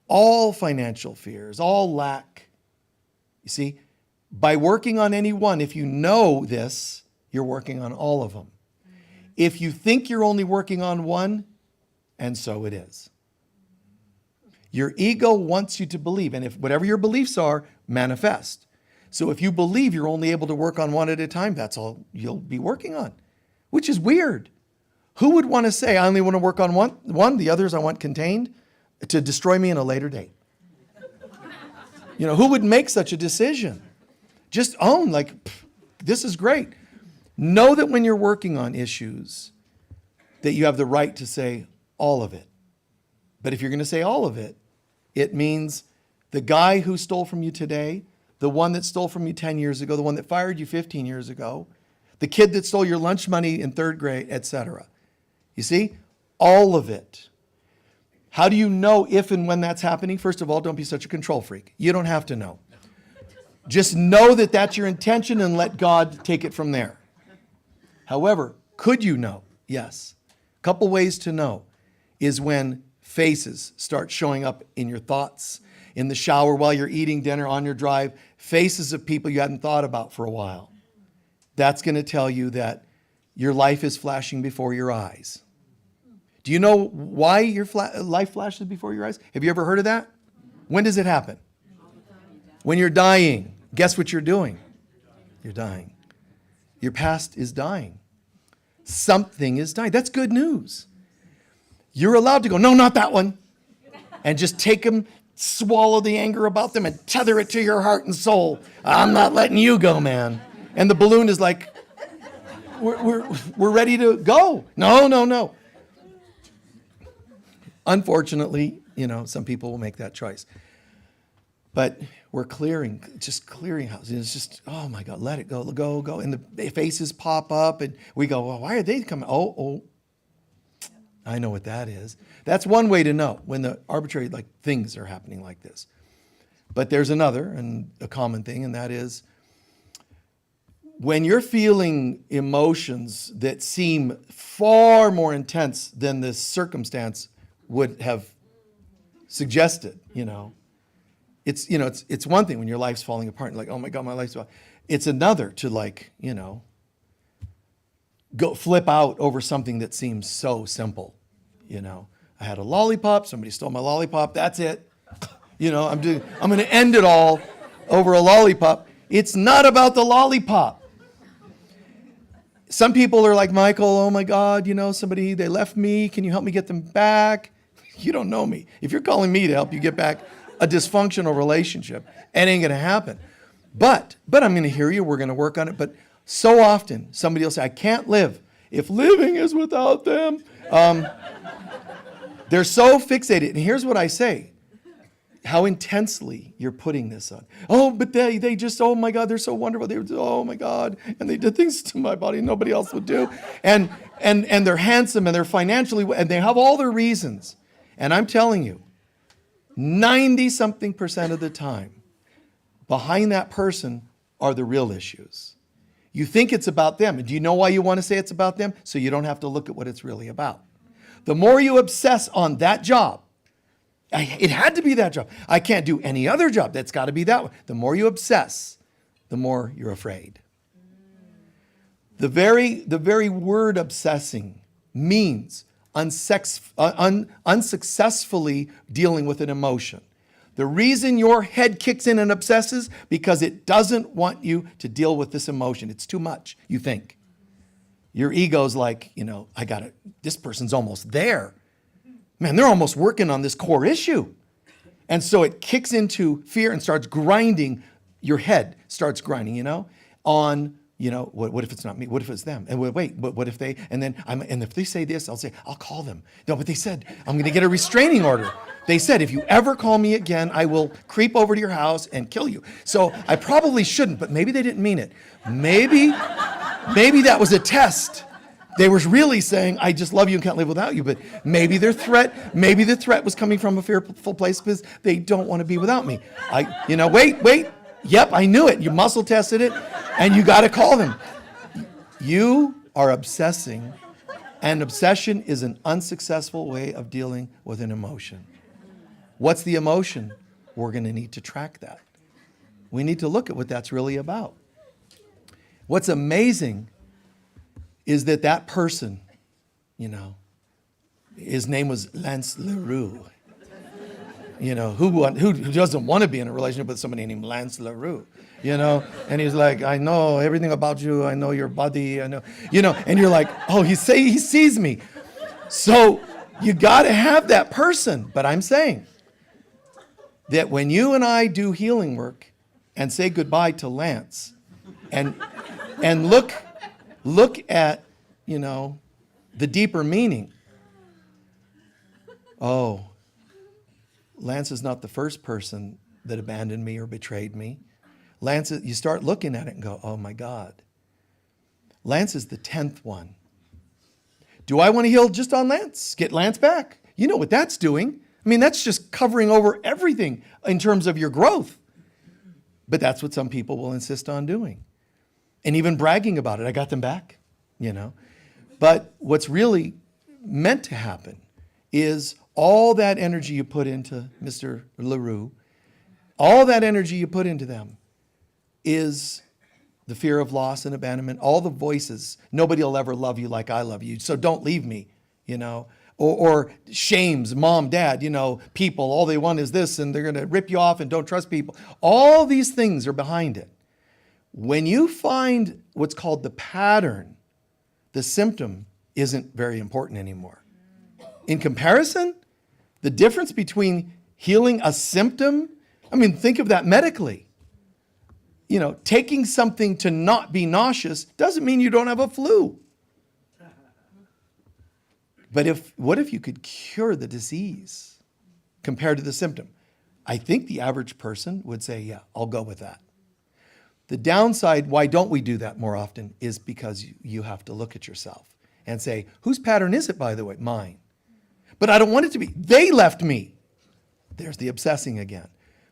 All financial fears, all lack. You see, by working on any one, if you know this, you're working on all of them. If you think you're only working on one, and so it is. Your ego wants you to believe, and if whatever your beliefs are, manifest. So if you believe you're only able to work on one at a time, that's all you'll be working on, which is weird. Who would want to say, I only want to work on one, the others I want contained to destroy me in a later date? Who would make such a decision? Just own, this is great. Know that when you're working on issues, that you have the right to say all of it. But if you're going to say all of it, it means the guy who stole from you today, the one that stole from you 10 years ago, the one that fired you 15 years ago, the kid that stole your lunch money in 3rd grade, etc. You see? All of it. How do you know if and when that's happening? First of all, don't be such a control freak. You don't have to know. Just know that that's your intention and let God take it from there. However, could you know? Yes. A couple ways to know is when faces start showing up in your thoughts, in the shower, while you're eating dinner, on your drive, faces of people you hadn't thought about for a while. That's going to tell you that your life is flashing before your eyes. Do you know why your life flashes before your eyes? Have you ever heard of that? When does it happen? When you're dying. Guess what you're doing? You're dying. Your past is dying. Something is dying. That's good news. You're allowed to go, no, not that one. And just take them, swallow the anger about them and tether it to your heart and soul. I'm not letting you go, man. And the balloon is like, we're ready to go. No. Unfortunately, some people will make that choice. But we're just clearing houses. It's just, oh my God, let it go. And the faces pop up and we go, well, why are they coming? Oh, I know what that is. That's one way to know when the arbitrary things are happening like this. But there's another and a common thing, and that is when you're feeling emotions that seem far more intense than the circumstance would have suggested, It's one thing when your life's falling apart and oh my God, my life's falling. It's another to go flip out over something that seems so simple. I had a lollipop, somebody stole my lollipop, that's it. I'm going to end it all over a lollipop. It's not about the lollipop. Some people are like, Michael, oh my God, they left me. Can you help me get them back? You don't know me. If you're calling me to help you get back a dysfunctional relationship. It ain't going to happen. But I'm going to hear you. We're going to work on it. But so often somebody will say, I can't live if living is without them. They're so fixated. And here's what I say. How intensely you're putting this on. Oh, but they just, oh my God, they're so wonderful. Oh my God. And they did things to my body nobody else would do. And they're handsome and they're financially, and they have all their reasons. And I'm telling you, 90-something% of the time, behind that person are the real issues. You think it's about them. And do you know why you want to say it's about them? So you don't have to look at what it's really about. The more you obsess on that job, it had to be that job. I can't do any other job. That's got to be that one. The more you obsess, the more you're afraid. The very word obsessing means unsuccessfully dealing with an emotion. The reason your head kicks in and obsesses because it doesn't want you to deal with this emotion. It's too much, you think. Your ego's like, this person's almost there. Man, they're almost working on this core issue. And so it kicks into fear and starts grinding. Your head starts grinding, on, what if it's not me? What if it's them? And wait, but what if they, and if they say this, I'll call them. No, but they said, I'm going to get a restraining order. They said, if you ever call me again, I will creep over to your house and kill you. So I probably shouldn't, but maybe they didn't mean it. Maybe that was a test. They were really saying, I just love you and can't live without you. But maybe the threat was coming from a fearful place because they don't want to be without me. Wait. Yep, I knew it. You muscle tested it and you got to call them. You are obsessing, and obsession is an unsuccessful way of dealing with an emotion. What's the emotion? We're going to need to track that. We need to look at what that's really about. What's amazing is that person, his name was Lance LaRue. Who doesn't want to be in a relationship with somebody named Lance LaRue, And he's like, I know everything about you. I know your body. I know, and you're like, oh, he sees me. So you got to have that person. But I'm saying that when you and I do healing work and say goodbye to Lance and look at, the deeper meaning. Oh, Lance is not the first person that abandoned me or betrayed me. Lance, you start looking at it and go, oh my God. Lance is the 10th one. Do I want to heal just on Lance? Get Lance back. You know what that's doing. That's just covering over everything in terms of your growth. But that's what some people will insist on doing. And even bragging about it. I got them back, But what's really meant to happen is all that energy you put into Mr. LaRue, all that energy you put into them is the fear of loss and abandonment, all the voices. Nobody will ever love you like I love you, so don't leave me, or shames, mom, dad, people, all they want is this, and they're going to rip you off and don't trust people. All these things are behind it. When you find what's called the pattern, the symptom isn't very important anymore. In comparison, the difference between healing a symptom, think of that medically. Taking something to not be nauseous doesn't mean you don't have a flu. But what if you could cure the disease compared to the symptom? I think the average person would say, yeah, I'll go with that. The downside, why don't we do that more often, is because you have to look at yourself and say, whose pattern is it, by the way? Mine. But I don't want it to be. They left me. There's the obsessing again.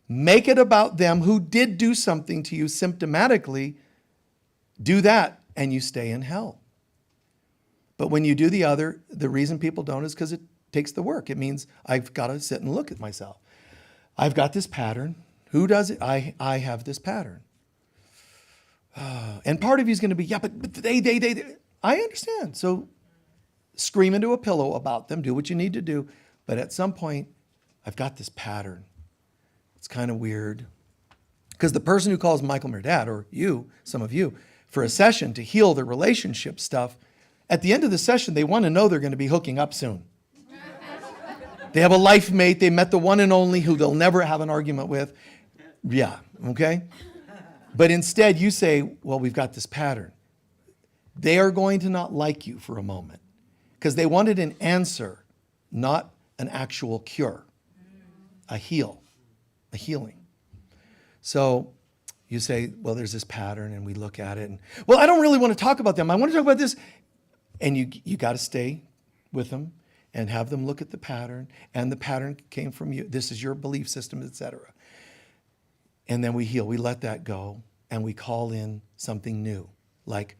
Make it about them who did do something to you symptomatically. Do that and you stay in hell. But when you do the other, the reason people don't is because it takes the work. It means I've got to sit and look at myself. I've got this pattern. Who does it? I have this pattern. And part of you is going to be, yeah, but they. I understand. So scream into a pillow about them. Do what you need to do. But at some point, I've got this pattern. It's kind of weird. Because the person who calls Michael Mirdad, or you, some of you, for a session to heal their relationship stuff, at the end of the session, they want to know they're going to be hooking up soon. They have a life mate. They met the one and only who they'll never have an argument with. Yeah, okay? But instead you say, well, we've got this pattern. They are going to not like you for a moment because they wanted an answer, not an actual cure, a healing. So you say, well, there's this pattern, and we look at it, and, well, I don't really want to talk about them. I want to talk about this. And you got to stay with them and have them look at the pattern, and the pattern came from you. This is your belief system, etc. And then we heal. We let that go, and we call in something new, like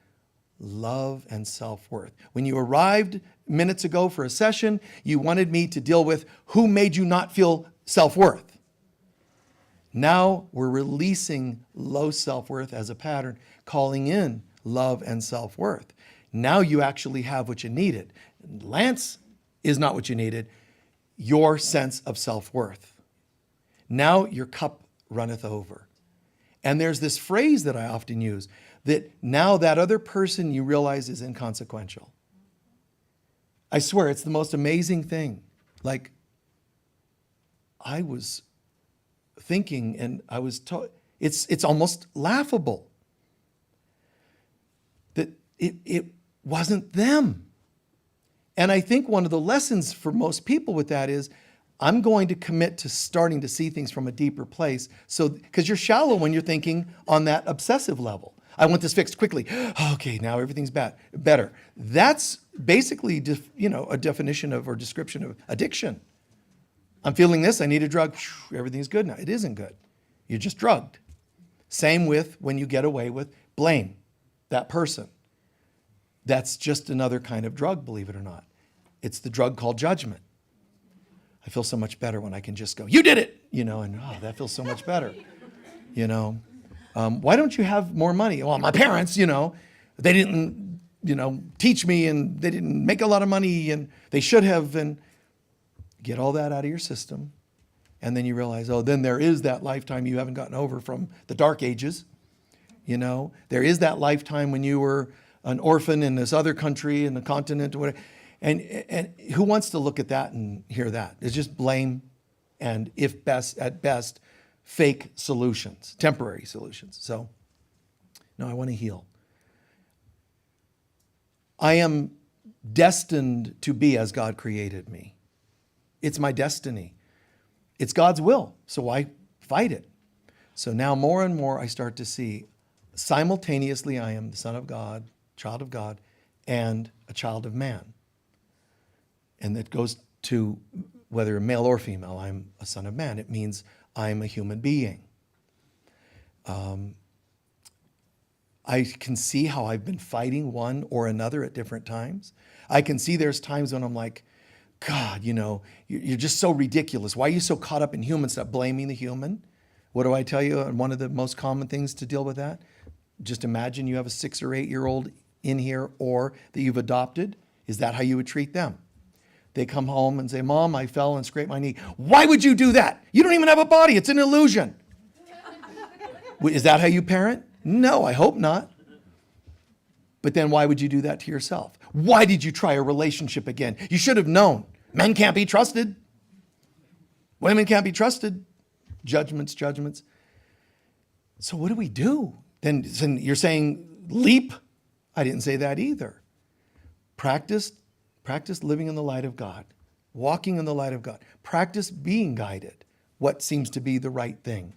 love and self-worth. When you arrived minutes ago for a session, you wanted me to deal with who made you not feel self-worth. Now we're releasing low self-worth as a pattern, calling in love and self-worth. Now you actually have what you needed. Lance is not what you needed, your sense of self-worth. Now your cup runneth over. And there's this phrase that I often use, that now that other person you realize is inconsequential. I swear, it's the most amazing thing. Like, I was thinking, and I was told, it's almost laughable that it wasn't them. And I think one of the lessons for most people with that is, I'm going to commit to starting to see things from a deeper place. So, because you're shallow when you're thinking on that obsessive level. I want this fixed quickly. Okay, now everything's better. That's basically, a definition of or description of addiction. I'm feeling this, I need a drug. Everything's good now. It isn't good. You're just drugged. Same with when you get away with blame that person. That's just another kind of drug, believe it or not. It's the drug called judgment. I feel so much better when I can just go, you did it, and that feels so much better, Why don't you have more money? Well, my parents, they didn't, teach me, and they didn't make a lot of money, and they should have, and get all that out of your system. And then you realize, then there is that lifetime you haven't gotten over from the dark ages. There is that lifetime when you were an orphan in this other country, in the continent, or whatever. And who wants to look at that and hear that? It's just blame and, at best, fake solutions, temporary solutions. So, no, I want to heal. I am destined to be as God created me. It's my destiny. It's God's will, so why fight it? So now more and more I start to see simultaneously I am the Son of God, child of God, and a child of man. And that goes to whether male or female, I'm a son of man. It means I'm a human being. I can see how I've been fighting one or another at different times. I can see there's times when I'm like, God, you're just so ridiculous. Why are you so caught up in human stuff, blaming the human? What do I tell you? One of the most common things to deal with that, just imagine you have a 6 or 8 year old in here or that you've adopted. Is that how you would treat them? They come home and say, Mom, I fell and scraped my knee. Why would you do that? You don't even have a body. It's an illusion. Is that how you parent? No, I hope not. But then why would you do that to yourself? Why did you try a relationship again? You should have known. Men can't be trusted. Women can't be trusted. Judgments. So what do we do? Then you're saying leap? I didn't say that either. Practice living in the light of God, walking in the light of God. Practice being guided, what seems to be the right thing.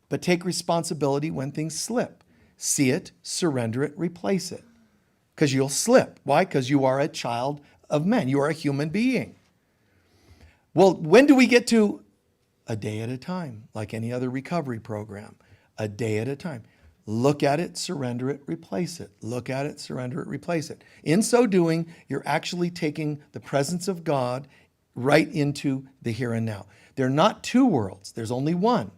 But take responsibility when things slip. See it, surrender it, replace it. Because you'll slip. Why? Because you are a child of men. You are a human being. Well, when do we get to a day at a time, like any other recovery program? A day at a time. Look at it, surrender it, replace it. Look at it, surrender it, replace it. In so doing, you're actually taking the presence of God right into the here and now. They're not two worlds. There's only one.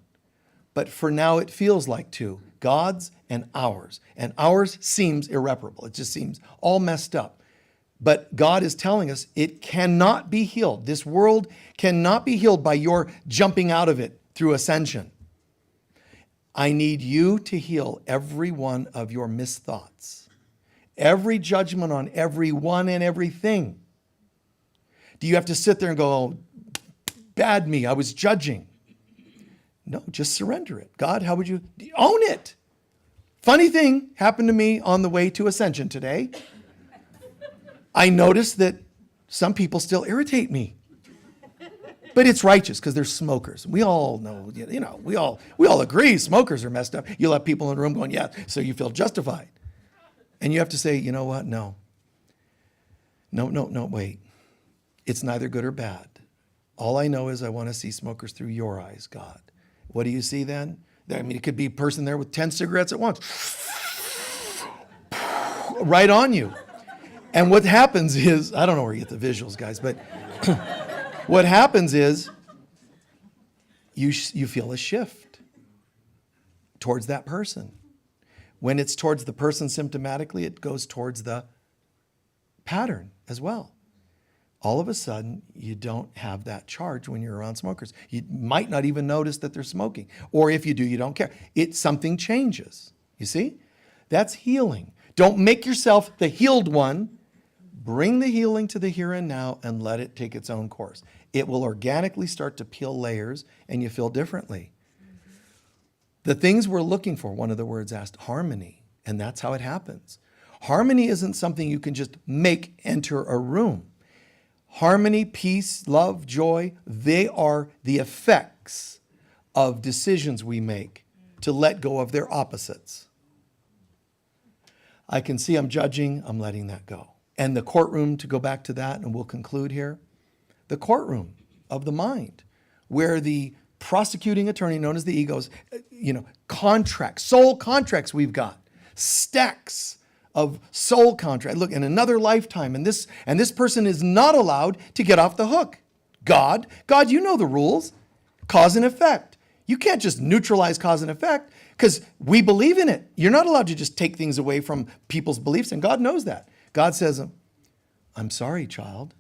But for now, it feels like two. God's and ours. And ours seems irreparable. It just seems all messed up. But God is telling us it cannot be healed. This world cannot be healed by your jumping out of it through ascension. I need you to heal every one of your misthoughts, every judgment on everyone and everything. Do you have to sit there and go, oh, bad me. I was judging. No, just surrender it. God, how would you own it? Funny thing happened to me on the way to Ascension today. I noticed that some people still irritate me. But it's righteous because they're smokers. We all know, we all agree smokers are messed up. You'll have people in the room going, yeah, so you feel justified. And you have to say, you know what? No, wait. It's neither good or bad. All I know is I want to see smokers through your eyes, God. What do you see then? I mean, it could be a person there with 10 cigarettes at once. Right on you. And what happens is, I don't know where you get the visuals, guys, but what happens is you feel a shift towards that person. When it's towards the person symptomatically, it goes towards the pattern as well. All of a sudden, you don't have that charge when you're around smokers. You might not even notice that they're smoking. Or if you do, you don't care. Something changes. You see? That's healing. Don't make yourself the healed one. Bring the healing to the here and now and let it take its own course. It will organically start to peel layers and you feel differently. The things we're looking for, one of the words asked, harmony. And that's how it happens. Harmony isn't something you can just make enter a room. Harmony, peace, love, joy, they are the effects of decisions we make to let go of their opposites. I can see I'm judging, I'm letting that go. And the courtroom, to go back to that, and we'll conclude here, the courtroom of the mind, where the prosecuting attorney, known as the egos, contracts, soul contracts we've got, stacks of soul contract. Look, in another lifetime, and this person is not allowed to get off the hook. God, you know the rules. Cause and effect. You can't just neutralize cause and effect because we believe in it. You're not allowed to just take things away from people's beliefs, and God knows that. God says, I'm sorry, child.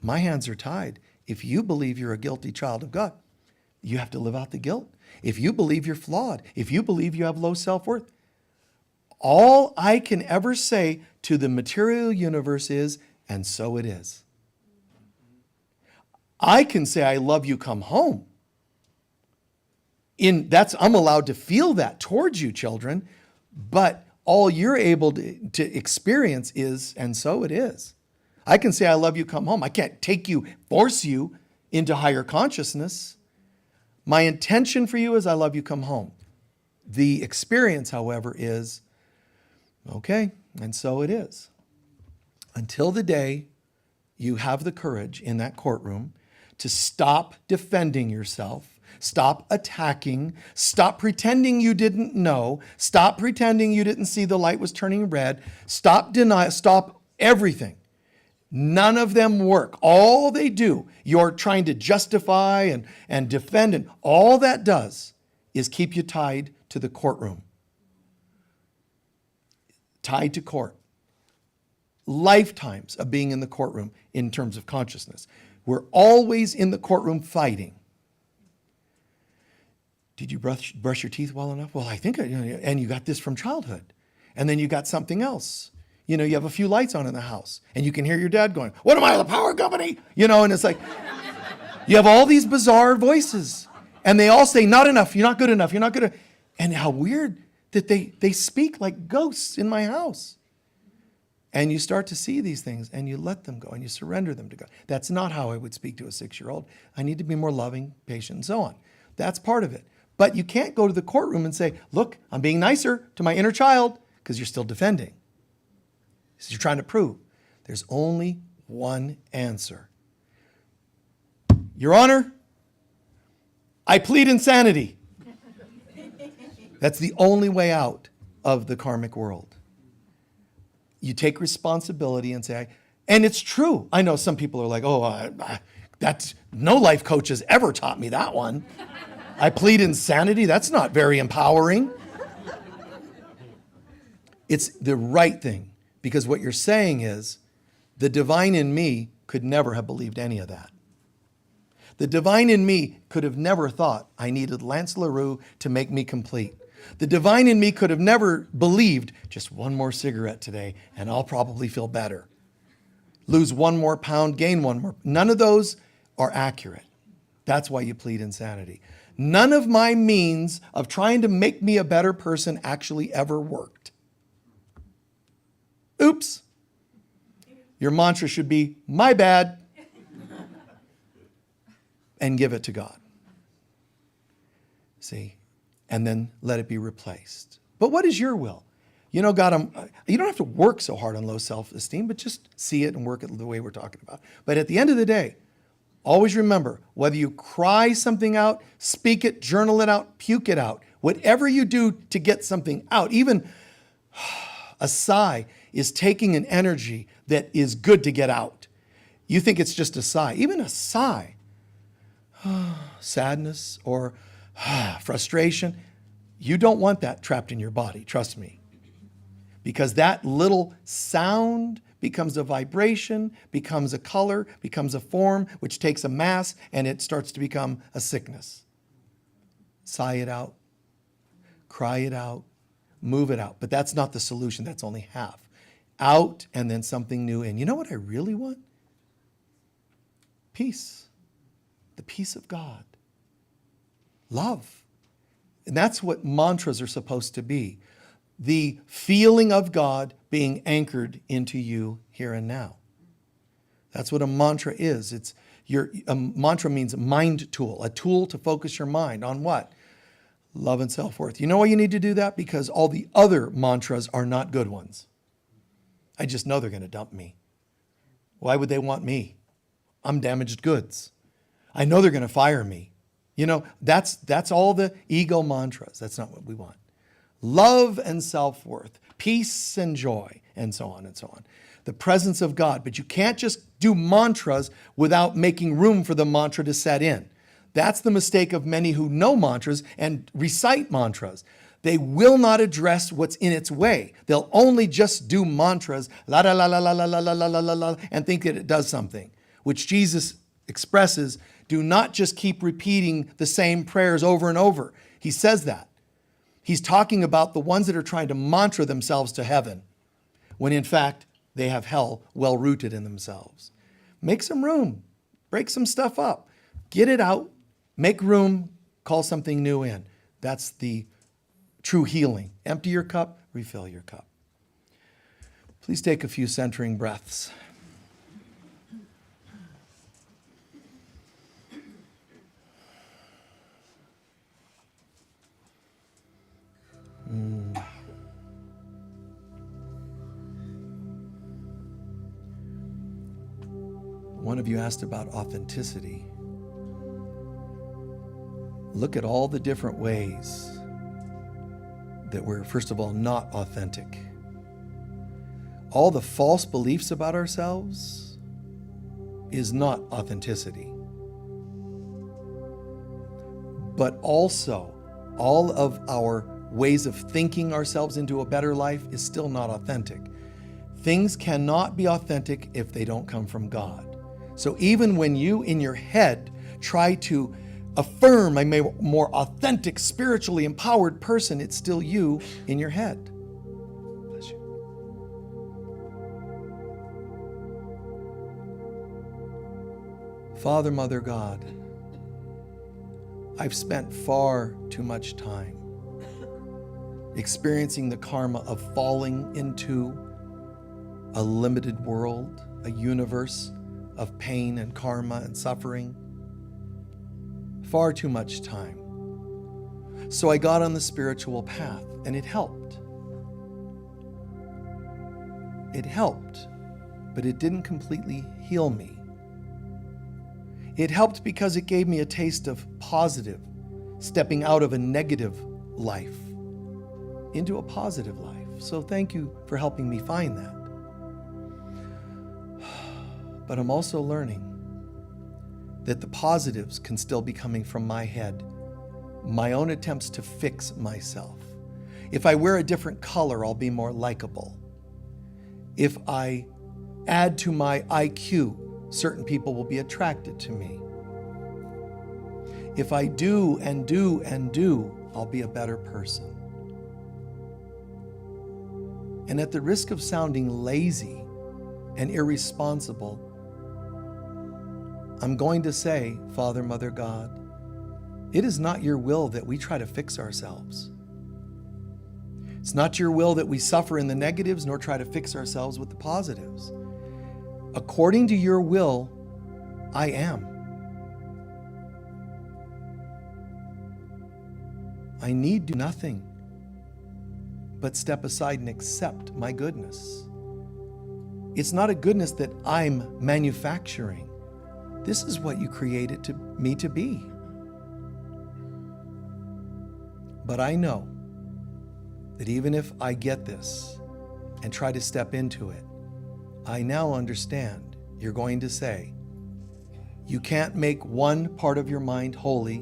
My hands are tied. If you believe you're a guilty child of God, you have to live out the guilt. If you believe you're flawed, if you believe you have low self-worth, all I can ever say to the material universe is, and so it is. I can say, I love you, come home. I'm allowed to feel that towards you, children, but all you're able to experience is, and so it is. I can say, I love you, come home. I can't force you into higher consciousness. My intention for you is, I love you, come home. The experience, however, is, okay, and so it is. Until the day you have the courage in that courtroom to stop defending yourself, stop attacking, stop pretending you didn't know, stop pretending you didn't see the light was turning red, stop everything. None of them work. All they do, you're trying to justify and defend, and all that does is keep you tied to the courtroom. Tied to court. Lifetimes of being in the courtroom in terms of consciousness. We're always in the courtroom fighting. Did you brush your teeth well enough? Well, I think, and you got this from childhood. And then you got something else. You have a few lights on in the house and you can hear your dad going, what am I, the power company? And it's like, you have all these bizarre voices and they all say, not enough, you're not good enough, you're not good enough. And how weird that they speak like ghosts in my house. And you start to see these things and you let them go and you surrender them to God. That's not how I would speak to a 6-year-old. I need to be more loving, patient, and so on. That's part of it. But you can't go to the courtroom and say, look, I'm being nicer to my inner child, because you're still defending. So you're trying to prove. There's only one answer. Your Honor, I plead insanity. That's the only way out of the karmic world. You take responsibility and say, and it's true. I know some people are like, that's no life coach has ever taught me that one. I plead insanity. That's not very empowering. It's the right thing, because what you're saying is the divine in me could never have believed any of that. The divine in me could have never thought I needed Lance LaRue to make me complete. The divine in me could have never believed just one more cigarette today and I'll probably feel better. Lose 1 more pound, gain 1 more. None of those are accurate. That's why you plead insanity. None of my means of trying to make me a better person actually ever worked. Oops. Your mantra should be, my bad, and give it to God. See? And then let it be replaced. But what is your will? You know, God, you don't have to work so hard on low self-esteem, but just see it and work it the way we're talking about. But at the end of the day, always remember, whether you cry something out, speak it, journal it out, puke it out, whatever you do to get something out, even a sigh is taking an energy that is good to get out. You think it's just a sigh. Even a sigh, sadness or frustration, you don't want that trapped in your body, trust me. Because that little sound becomes a vibration, becomes a color, becomes a form, which takes a mass, and it starts to become a sickness. Sigh it out, cry it out, move it out. But that's not the solution. That's only half. Out and then something new in. You know what I really want? Peace. The peace of God. Love. And that's what mantras are supposed to be. The feeling of God being anchored into you here and now. That's what a mantra is. A mantra means a mind tool, a tool to focus your mind on what? Love and self-worth. You know why you need to do that? Because all the other mantras are not good ones. I just know they're going to dump me. Why would they want me? I'm damaged goods. I know they're going to fire me. You know, that's all the ego mantras. That's not what we want. Love and self-worth, peace and joy, and so on and so on. The presence of God. But you can't just do mantras without making room for the mantra to set in. That's the mistake of many who know mantras and recite mantras. They will not address what's in its way. They'll only just do mantras, la la la la la la la la la la la, and think that it does something, which Jesus expresses, do not just keep repeating the same prayers over and over. He says that. He's talking about the ones that are trying to mantra themselves to heaven, when in fact, they have hell well rooted in themselves. Make some room. Break some stuff up. Get it out. Make room. Call something new in. That's the true healing. Empty your cup. Refill your cup. Please take a few centering breaths. One of you asked about authenticity. Look at all the different ways that we're, first of all, not authentic. All the false beliefs about ourselves is not authenticity. But also, all of our ways of thinking ourselves into a better life is still not authentic. Things cannot be authentic if they don't come from God. So even when you, in your head, try to affirm a more authentic, spiritually empowered person, it's still you in your head. Bless you. Father, Mother, God, I've spent far too much time experiencing the karma of falling into a limited world, a universe of pain and karma and suffering. Far too much time. So I got on the spiritual path, and it helped. It helped, but it didn't completely heal me. It helped because it gave me a taste of positive, stepping out of a negative life into a positive life. So thank you for helping me find that. But I'm also learning that the positives can still be coming from my head, my own attempts to fix myself. If I wear a different color, I'll be more likable. If I add to my IQ, certain people will be attracted to me. If I do and do and do, I'll be a better person. And at the risk of sounding lazy and irresponsible, I'm going to say, Father, Mother, God, it is not your will that we try to fix ourselves. It's not your will that we suffer in the negatives nor try to fix ourselves with the positives. According to your will, I am. I need do nothing but step aside and accept my goodness. It's not a goodness that I'm manufacturing. This is what you created me to be. But I know that even if I get this and try to step into it, I now understand you're going to say, you can't make one part of your mind holy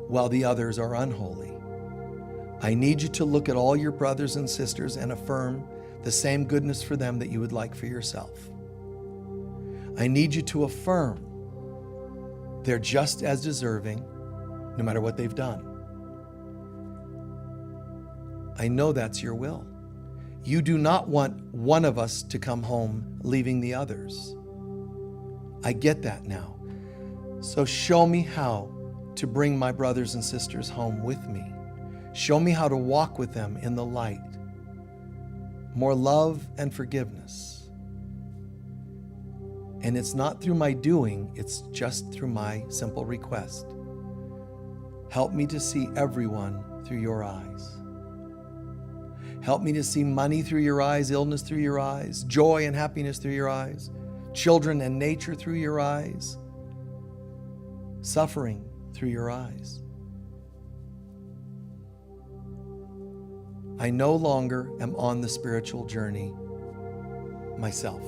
while the others are unholy. I need you to look at all your brothers and sisters and affirm the same goodness for them that you would like for yourself. I need you to affirm they're just as deserving no matter what they've done. I know that's your will. You do not want one of us to come home leaving the others. I get that now. So show me how to bring my brothers and sisters home with me. Show me how to walk with them in the light. More love and forgiveness. And it's not through my doing, it's just through my simple request. Help me to see everyone through your eyes. Help me to see money through your eyes, illness through your eyes, joy and happiness through your eyes, children and nature through your eyes, suffering through your eyes. I no longer am on the spiritual journey myself.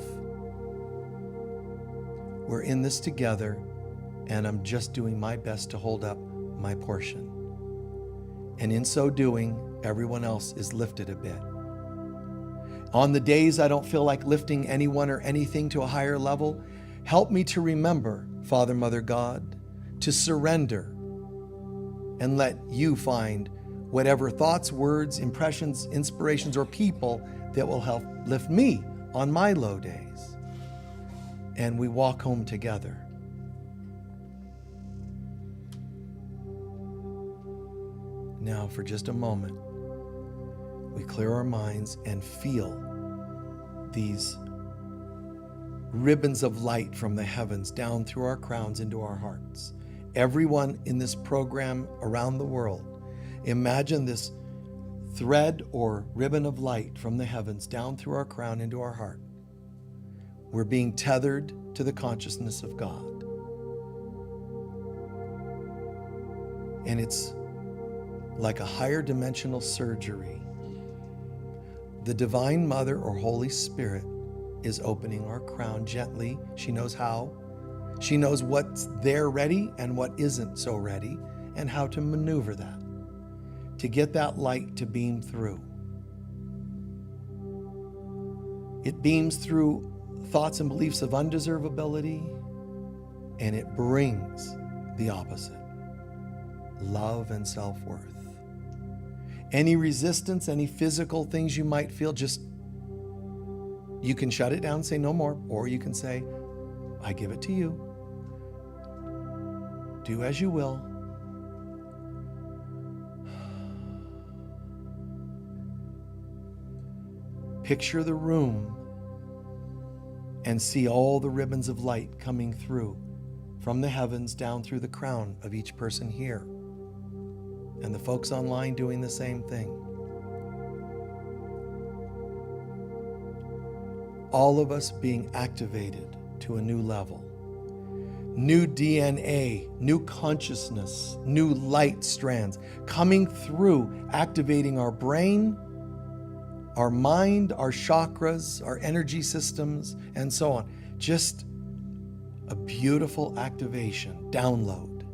We're in this together, and I'm just doing my best to hold up my portion. And in so doing, everyone else is lifted a bit. On the days I don't feel like lifting anyone or anything to a higher level, help me to remember, Father, Mother, God, to surrender and let you find whatever thoughts, words, impressions, inspirations, or people that will help lift me on my low days. And we walk home together. Now, for just a moment, we clear our minds and feel these ribbons of light from the heavens down through our crowns into our hearts. Everyone in this program around the world, imagine this thread or ribbon of light from the heavens down through our crown into our heart. We're being tethered to the consciousness of God. And it's like a higher dimensional surgery. The Divine Mother or Holy Spirit is opening our crown gently. She knows how. She knows what's there ready and what isn't so ready, and how to maneuver that to get that light to beam through. It beams through thoughts and beliefs of undeservability, and it brings the opposite, love and self-worth. Any resistance, any physical things you might feel, you can shut it down and say no more, or you can say, I give it to you. Do as you will. Picture the room and see all the ribbons of light coming through from the heavens down through the crown of each person here. And the folks online doing the same thing. All of us being activated to a new level. New DNA, new consciousness, new light strands coming through, activating our brain, our mind, our chakras, our energy systems, and so on. Just a beautiful activation, download.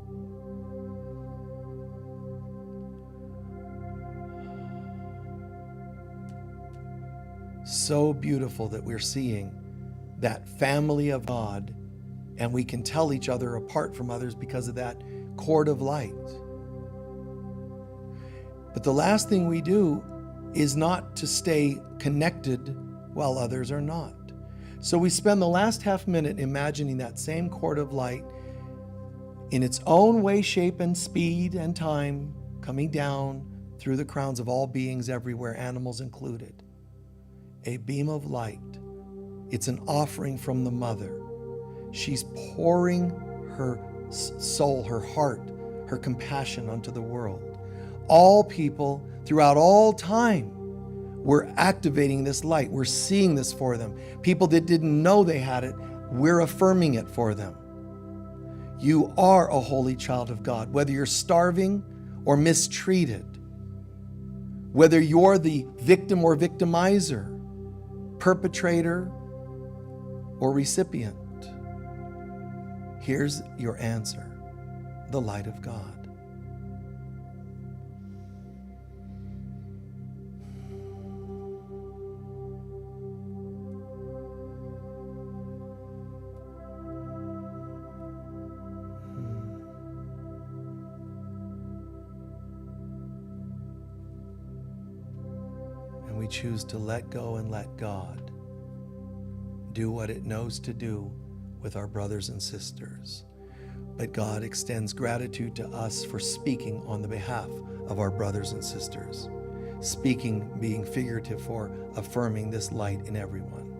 So beautiful that we're seeing that family of God, and we can tell each other apart from others because of that cord of light. But the last thing we do is not to stay connected while others are not. So we spend the last half minute imagining that same cord of light in its own way, shape, and speed and time, coming down through the crowns of all beings everywhere, animals included. A beam of light. It's an offering from the Mother. She's pouring her soul, her heart, her compassion onto the world. All people throughout all time, we're activating this light. We're seeing this for them. People that didn't know they had it, we're affirming it for them. You are a holy child of God, whether you're starving or mistreated, whether you're the victim or victimizer, perpetrator or recipient. Here's your answer, the light of God. And we choose to let go and let God do what it knows to do with our brothers and sisters. But God extends gratitude to us for speaking on the behalf of our brothers and sisters. Speaking being figurative for affirming this light in everyone.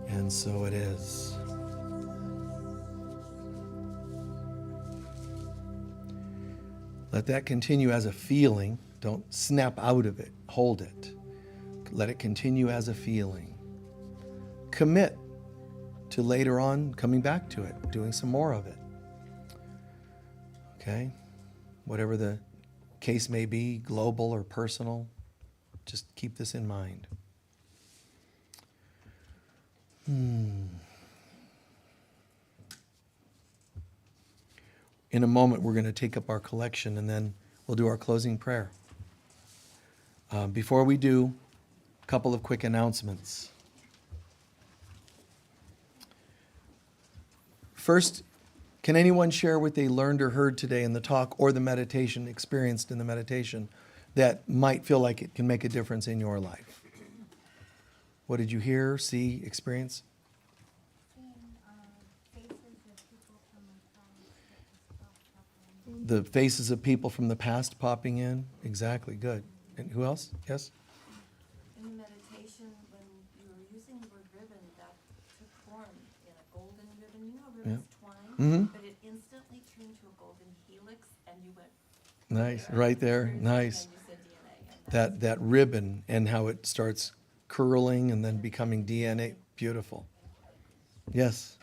And so it is. Let that continue as a feeling. Don't snap out of it. Hold it. Let it continue as a feeling. Commit to later on coming back to it, doing some more of it. Okay? Whatever the case may be, global or personal, just keep this in mind. In a moment, we're going to take up our collection and then we'll do our closing prayer. Before we do, a couple of quick announcements. First, can anyone share what they learned or heard today in the talk or the meditation, experienced in the meditation, that might feel like it can make a difference in your life? What did you hear, see, experience? The faces of people from the past popping in? Exactly, good. And who else? Yes? In the meditation, when you were using the word ribbon, that took form in a golden ribbon. You know, ribbons twine, but it instantly turned to a golden helix, and you went. Nice, right there, nice. And you said DNA. And That ribbon and how it starts curling and then becoming DNA. Beautiful. Yes?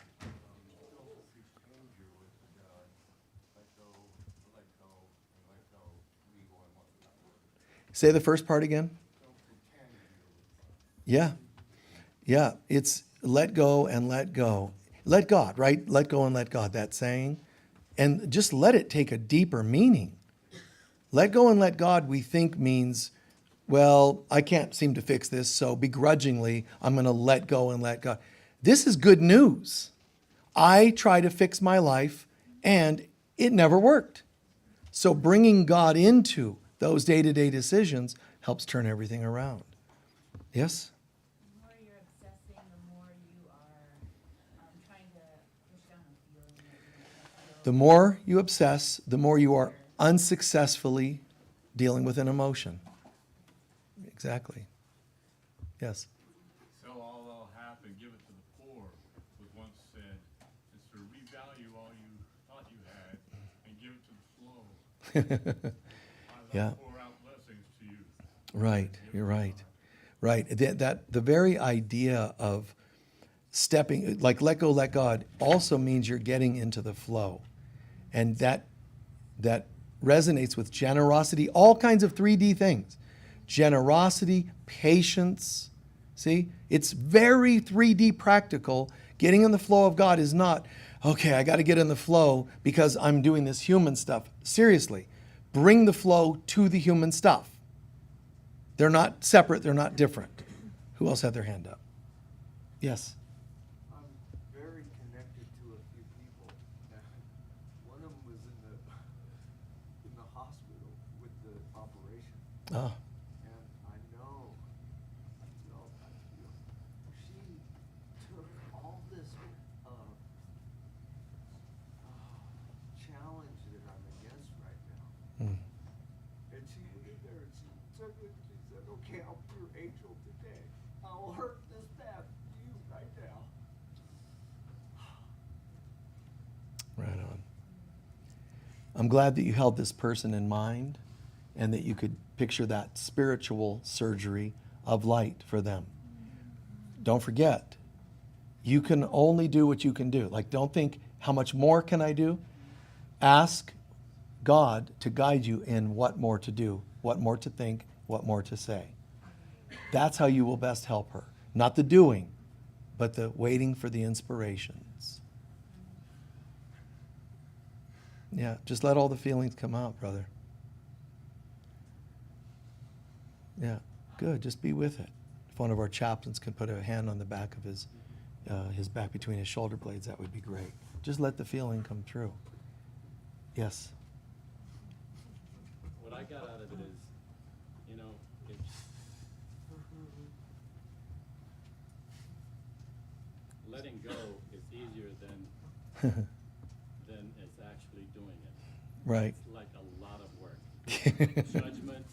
Say the first part again. Yeah. Yeah. It's let go and let go. Let God, right? Let go and let God, that saying. And just let it take a deeper meaning. Let go and let God, we think means, well, I can't seem to fix this, so begrudgingly, I'm going to let go and let God. This is good news. I try to fix my life, and it never worked. So bringing God into those day-to-day decisions helps turn everything around. Yes? The more you're obsessing, the more you are trying to push down a feeling that you don't feel. The more you obsess, the more you are unsuccessfully dealing with an emotion. Exactly. Yes. Sell all thou hast and give it to the poor was once said. It's to revalue all you thought you had and give it to the flow. Yeah. Pour out blessings to you. Right. You're right. Right. That the very idea of stepping, like let go, let God, also means you're getting into the flow. And that resonates with generosity, all kinds of 3D things. Generosity, patience. See, it's very 3D practical. Getting in the flow of God is not, okay, I got to get in the flow because I'm doing this human stuff. Seriously, bring the flow to the human stuff. They're not separate, they're not different. Who else had their hand up? Yes. I'm very connected to a few people. And one of them was in the hospital with the operation. Oh, And I know, she took it, she said, okay, I'll be your angel today. I'll hurt this bad to you right now. Right on. I'm glad that you held this person in mind and that you could picture that spiritual surgery of light for them. Don't forget, you can only do what you can do. Like, don't think, how much more can I do? Ask God to guide you in what more to do, what more to think, what more to say. That's how you will best help her. Not the doing, but the waiting for the inspirations. Yeah, just let all the feelings come out, brother. Yeah, good. Just be with it. If one of our chaplains could put a hand on the back of his back between his shoulder blades, that would be great. Just let the feeling come through. Yes. What I got out of it is, you know, it's letting go is easier than it's actually doing it. Right. It's like a lot of work. Judgment,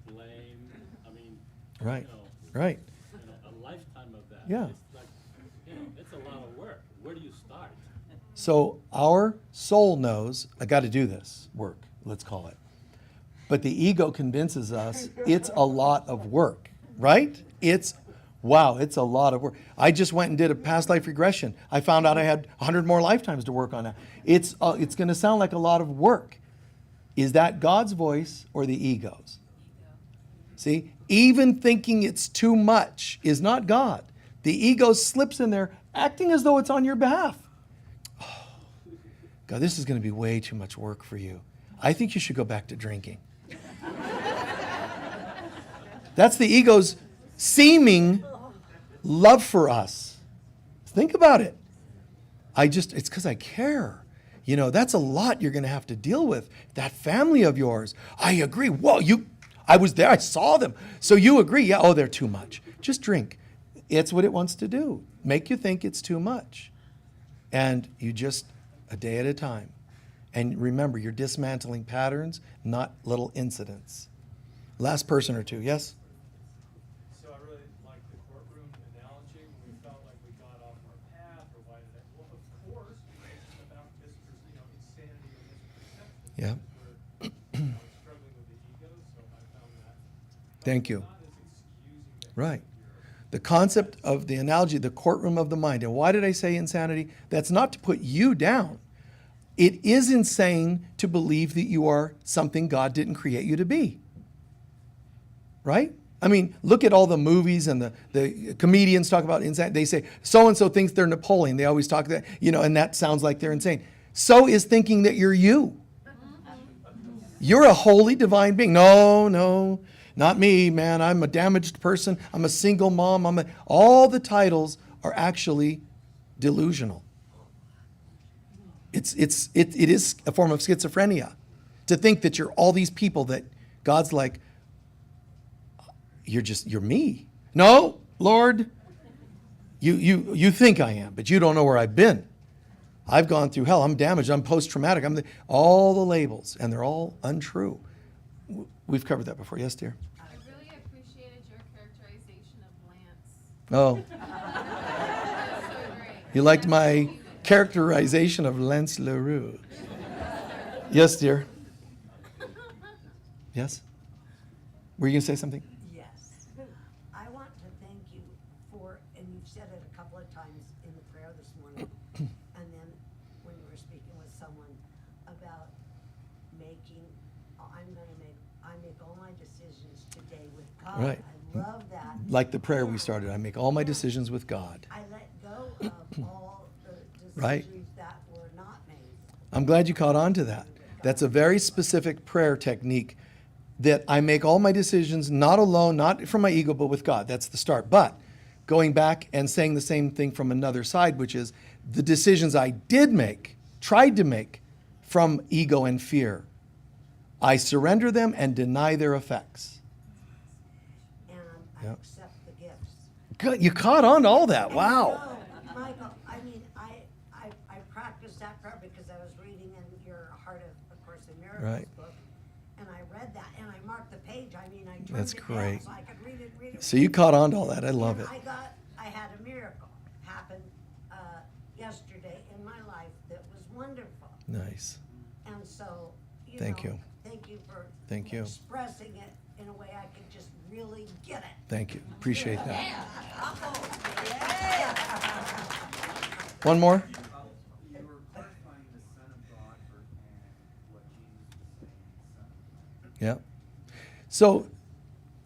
blame. I mean, Right. You know, Right. a lifetime of that. Yeah. It's like, it's a lot of work. Where do you start? So our soul knows, I got to do this work, let's call it. But the ego convinces us it's a lot of work, right? It's a lot of work. I just went and did a past life regression. I found out I had 100 more lifetimes to work on that. It's going to sound like a lot of work. Is that God's voice or the ego's? See, even thinking it's too much is not God. The ego slips in there acting as though it's on your behalf. Oh, God, this is going to be way too much work for you. I think you should go back to drinking. That's the ego's seeming love for us. Think about it. It's because I care. You know, that's a lot you're going to have to deal with. That family of yours. I agree. Whoa, I was there. I saw them. So you agree. Yeah, oh, they're too much. Just drink. It's what it wants to do. Make you think it's too much. And you just, a day at a time. And remember, you're dismantling patterns, not little incidents. Last person or two. Yes? So I really like the courtroom analogy when we felt like we got off our path, or why did I? Well, of course, it's about insanity or misperception. Yeah. We're struggling with the ego, so I found that. Thank you. Not as excusing that. Right. The concept of the analogy, the courtroom of the mind. And why did I say insanity? That's not to put you down. It is insane to believe that you are something God didn't create you to be. Right? I mean, look at all the movies and the comedians talk about insanity. They say, so-and-so thinks they're Napoleon. They always talk that, and that sounds like they're insane. So is thinking that you're you. You're a holy divine being. No, not me, man. I'm a damaged person. I'm a single mom. All the titles are actually delusional. It is a form of schizophrenia to think that you're all these people that God's like, you're me. No, Lord, you think I am, but you don't know where I've been. I've gone through hell. I'm damaged. I'm post-traumatic. All the labels, and they're all untrue. We've covered that before. Yes, dear? I really appreciated your characterization of Lance. Oh, That was so great. you liked my characterization of Lance LaRue. Yes, dear? Yes? Were you going to say something? Yes. I want to thank you for, and you've said it a couple of times in the prayer this morning, and then when you were speaking with someone about I make all my decisions today with God. Right. I love that. Like the prayer we started, I make all my decisions with God. I let go of all the decisions Right. that were not made. I'm glad you caught on to that. That's a very specific prayer technique that I make all my decisions not alone, not from my ego, but with God. That's the start. But going back and saying the same thing from another side, which is the decisions I did make, tried to make from ego and fear, I surrender them and deny their effects. And I Yep. accept the gifts. Good. You caught on to all that. Wow. No, Michael, I mean, I practiced that prayer because I was reading in your Heart of Course in Miracles Right. book, and I read that, and I marked mark the page. I mean, I turned That's it great. down so I could read it. So you caught on to all that. I love it. And I had a miracle happen yesterday in my life that was wonderful. Nice. And so, Thank you. thank you for Thank you. expressing it in a way I could just really get it. Thank you. Appreciate that. Yeah. One more? You were clarifying the Son of God and what Jesus was saying, the Son of Man. Yeah. So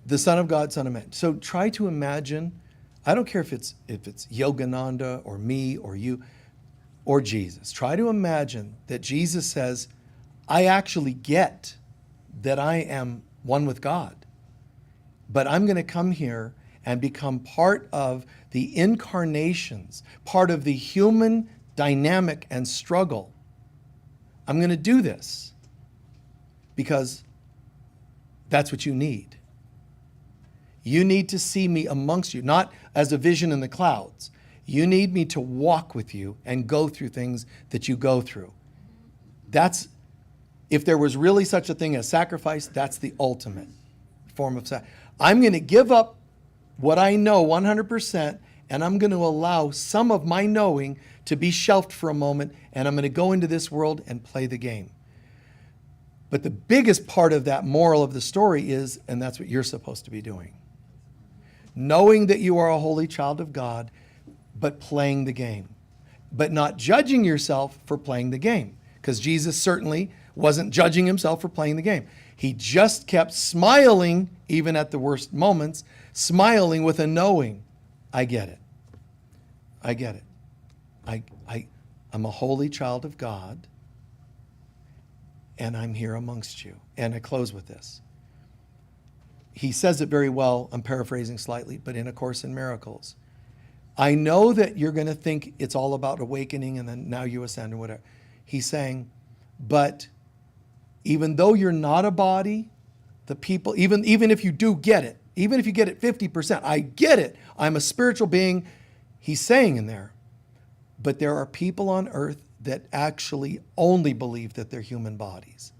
the Son of God, Son of Man. So try to imagine, I don't care if it's Yogananda or me or you or Jesus. Try to imagine that Jesus says, I actually get that I am one with God, but I'm going to come here and become part of the incarnations, part of the human dynamic and struggle. I'm going to do this because that's what you need. You need to see me amongst you, not as a vision in the clouds. You need me to walk with you and go through things that you go through. That's, if there was really such a thing as sacrifice, that's the ultimate form of sacrifice. I'm going to give up what I know 100%, and I'm going to allow some of my knowing to be shelved for a moment, and I'm going to go into this world and play the game. But the biggest part of that moral of the story is, and that's what you're supposed to be doing, knowing that you are a holy child of God, but playing the game, but not judging yourself for playing the game, because Jesus certainly wasn't judging himself for playing the game. He just kept smiling, even at the worst moments, smiling with a knowing, I get it. I get it. I'm a holy child of God, and I'm here amongst you. And I close with this. He says it very well, I'm paraphrasing slightly, but in A Course in Miracles. I know that you're going to think it's all about awakening and then now you ascend or whatever. He's saying, but even though you're not a body, the people, even if you do get it, even if you get it 50%, I get it, I'm a spiritual being, he's saying in there, but there are people on earth that actually only believe that they're human bodies.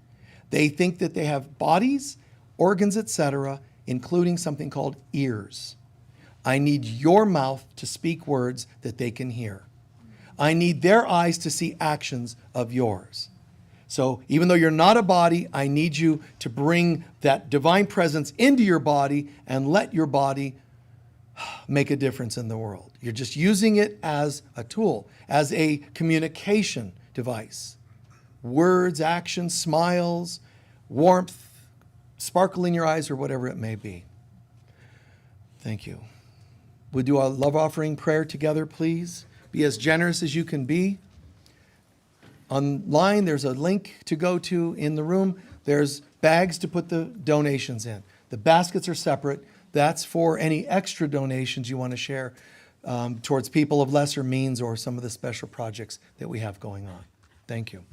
They think that they have bodies, organs, etc., including something called ears. I need your mouth to speak words that they can hear. I need their eyes to see actions of yours. So even though you're not a body, I need you to bring that divine presence into your body and let your body make a difference in the world. You're just using it as a tool, as a communication device. Words, actions, smiles, warmth, sparkle in your eyes, or whatever it may be. Thank you. We'll do our love offering prayer together, please. Be as generous as you can be. Online, there's a link to go to in the room. There's bags to put the donations in. The baskets are separate. That's for any extra donations you want to share towards people of lesser means or some of the special projects that we have going on. Thank you.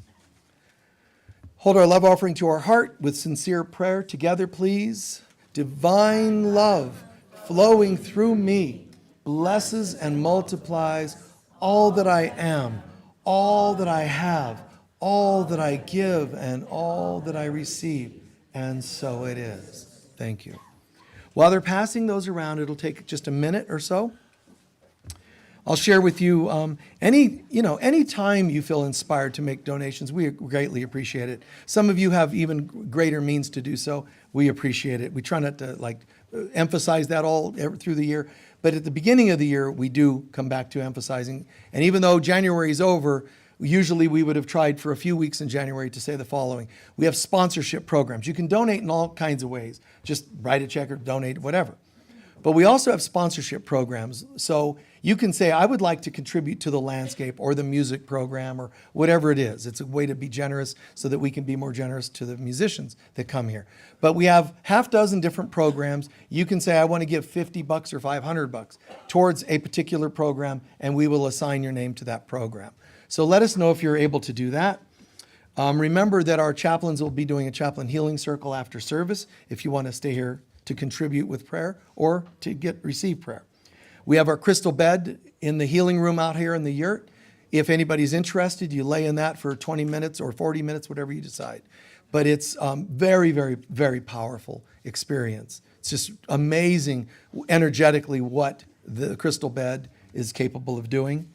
Hold our love offering to our heart with sincere prayer together, please. Divine love flowing through me blesses and multiplies all that I am, all that I have, all that I give, and all that I receive. And so it is. Thank you. While they're passing those around, it'll take just a minute or so. I'll share with you any time you feel inspired to make donations, we greatly appreciate it. Some of you have even greater means to do so. We appreciate it. We try not to emphasize that all through the year, but at the beginning of the year, we do come back to emphasizing. And even though January is over, usually we would have tried for a few weeks in January to say the following. We have sponsorship programs. You can donate in all kinds of ways. Just write a check or donate, whatever. But we also have sponsorship programs. So you can say, I would like to contribute to the landscape or the music program or whatever it is. It's a way to be generous so that we can be more generous to the musicians that come here. But we have half dozen different programs. You can say, I want to give $50 or $500 towards a particular program, and we will assign your name to that program. So let us know if you're able to do that. Remember that our chaplains will be doing a chaplain healing circle after service if you want to stay here to contribute with prayer or to receive prayer. We have our crystal bed in the healing room out here in the yurt. If anybody's interested, you lay in that for 20 minutes or 40 minutes, whatever you decide. but it's very, very, very powerful experience. It's just amazing energetically what the crystal bed is capable of doing.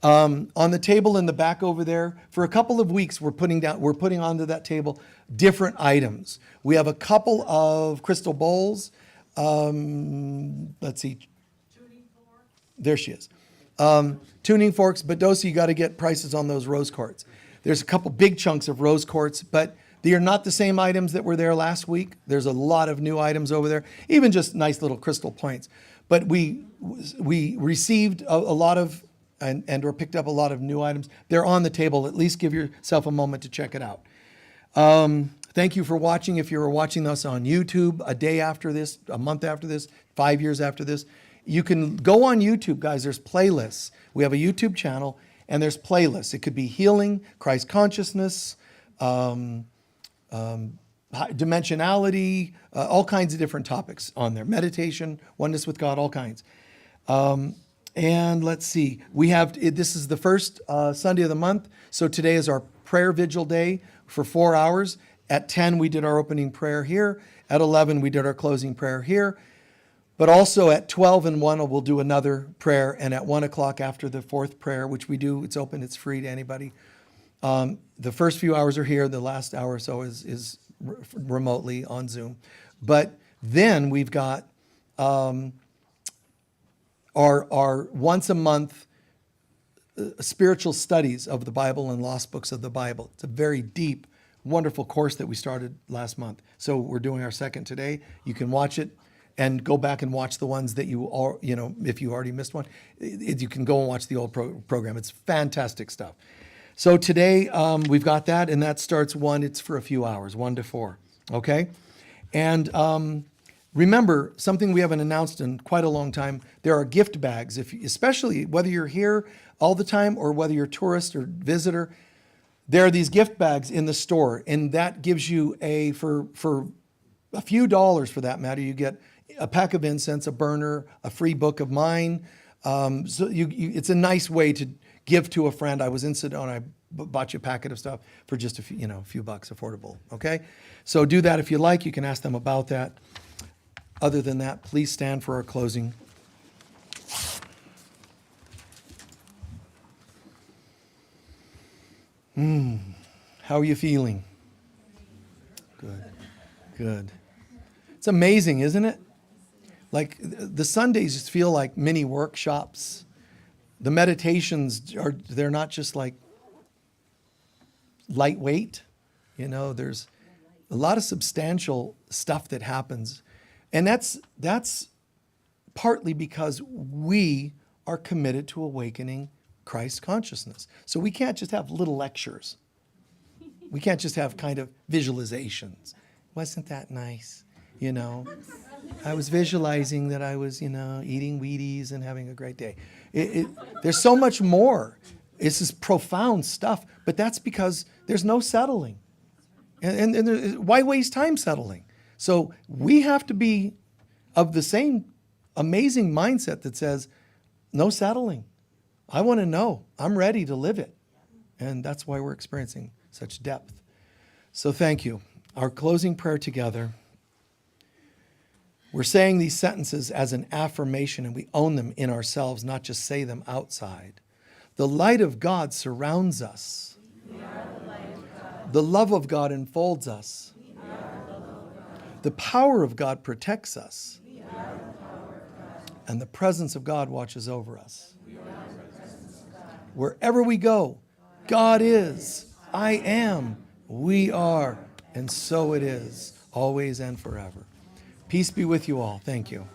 On the table in the back over there, for a couple of weeks, we're putting onto that table different items. We have a couple of crystal bowls. Let's see. There she is. Tuning forks, but Dosi, you got to get prices on those rose quartz. There's a couple big chunks of rose quartz, but they are not the same items that were there last week. There's a lot of new items over there, even just nice little crystal points. But we received a lot of or picked up a lot of new items. They're on the table. At least give yourself a moment to check it out. Thank you for watching. If you were watching us on YouTube a day after this, a month after this, 5 years after this, you can go on YouTube, guys. There's playlists. We have a YouTube channel, and there's playlists. It could be healing, Christ consciousness, dimensionality, all kinds of different topics on there. Meditation, oneness with God, all kinds. And let's see, this is the first Sunday of the month. So today is our prayer vigil day for 4 hours. At 10, we did our opening prayer here. At 11, we did our closing prayer here. But also at 12 and 1, we'll do another prayer. And at 1 o'clock after the fourth prayer, which we do, it's open, it's free to anybody. The first few hours are here. The last hour or so is remotely on Zoom. But then we've got our once a month spiritual studies of the Bible and lost books of the Bible. It's a very deep, wonderful course that we started last month. So we're doing our second today. You can watch it and go back and watch the ones that if you already missed one, you can go and watch the old program. It's fantastic stuff. So today we've got that, and that starts it's for a few hours, 1 to 4, okay? And remember, something we haven't announced in quite a long time, there are gift bags, especially whether you're here all the time or whether you're a tourist or visitor, there are these gift bags in the store, and that gives you for a few dollars for that matter, you get a pack of incense, a burner, a free book of mine. So it's a nice way to give to a friend. I was in Sedona, I bought you a packet of stuff for just a few bucks, affordable, okay? So do that if you like. You can ask them about that. Other than that, please stand for our closing. How are you feeling? Good. It's amazing, isn't it? Like the Sundays just feel like mini workshops. The meditations they're not just like lightweight. There's a lot of substantial stuff that happens. And that's partly because we are committed to awakening Christ consciousness. So we can't just have little lectures. We can't just have kind of visualizations. Wasn't that nice? I was visualizing that I was, eating Wheaties and having a great day. There's so much more. This is profound stuff, but that's because there's no settling. And why waste time settling? So we have to be of the same amazing mindset that says, no settling. I want to know. I'm ready to live it. And that's why we're experiencing such depth. So thank you. Our closing prayer together. We're saying these sentences as an affirmation, and we own them in ourselves, not just say them outside. The light of God surrounds us. We are the light of God. The love of God enfolds us. We are the love of God. The power of God protects us. We are the power of God. And the presence of God watches over us. We are the presence of God. Wherever we go, God is, I am, we are, and so it is, always and forever. Peace be with you all. Thank you.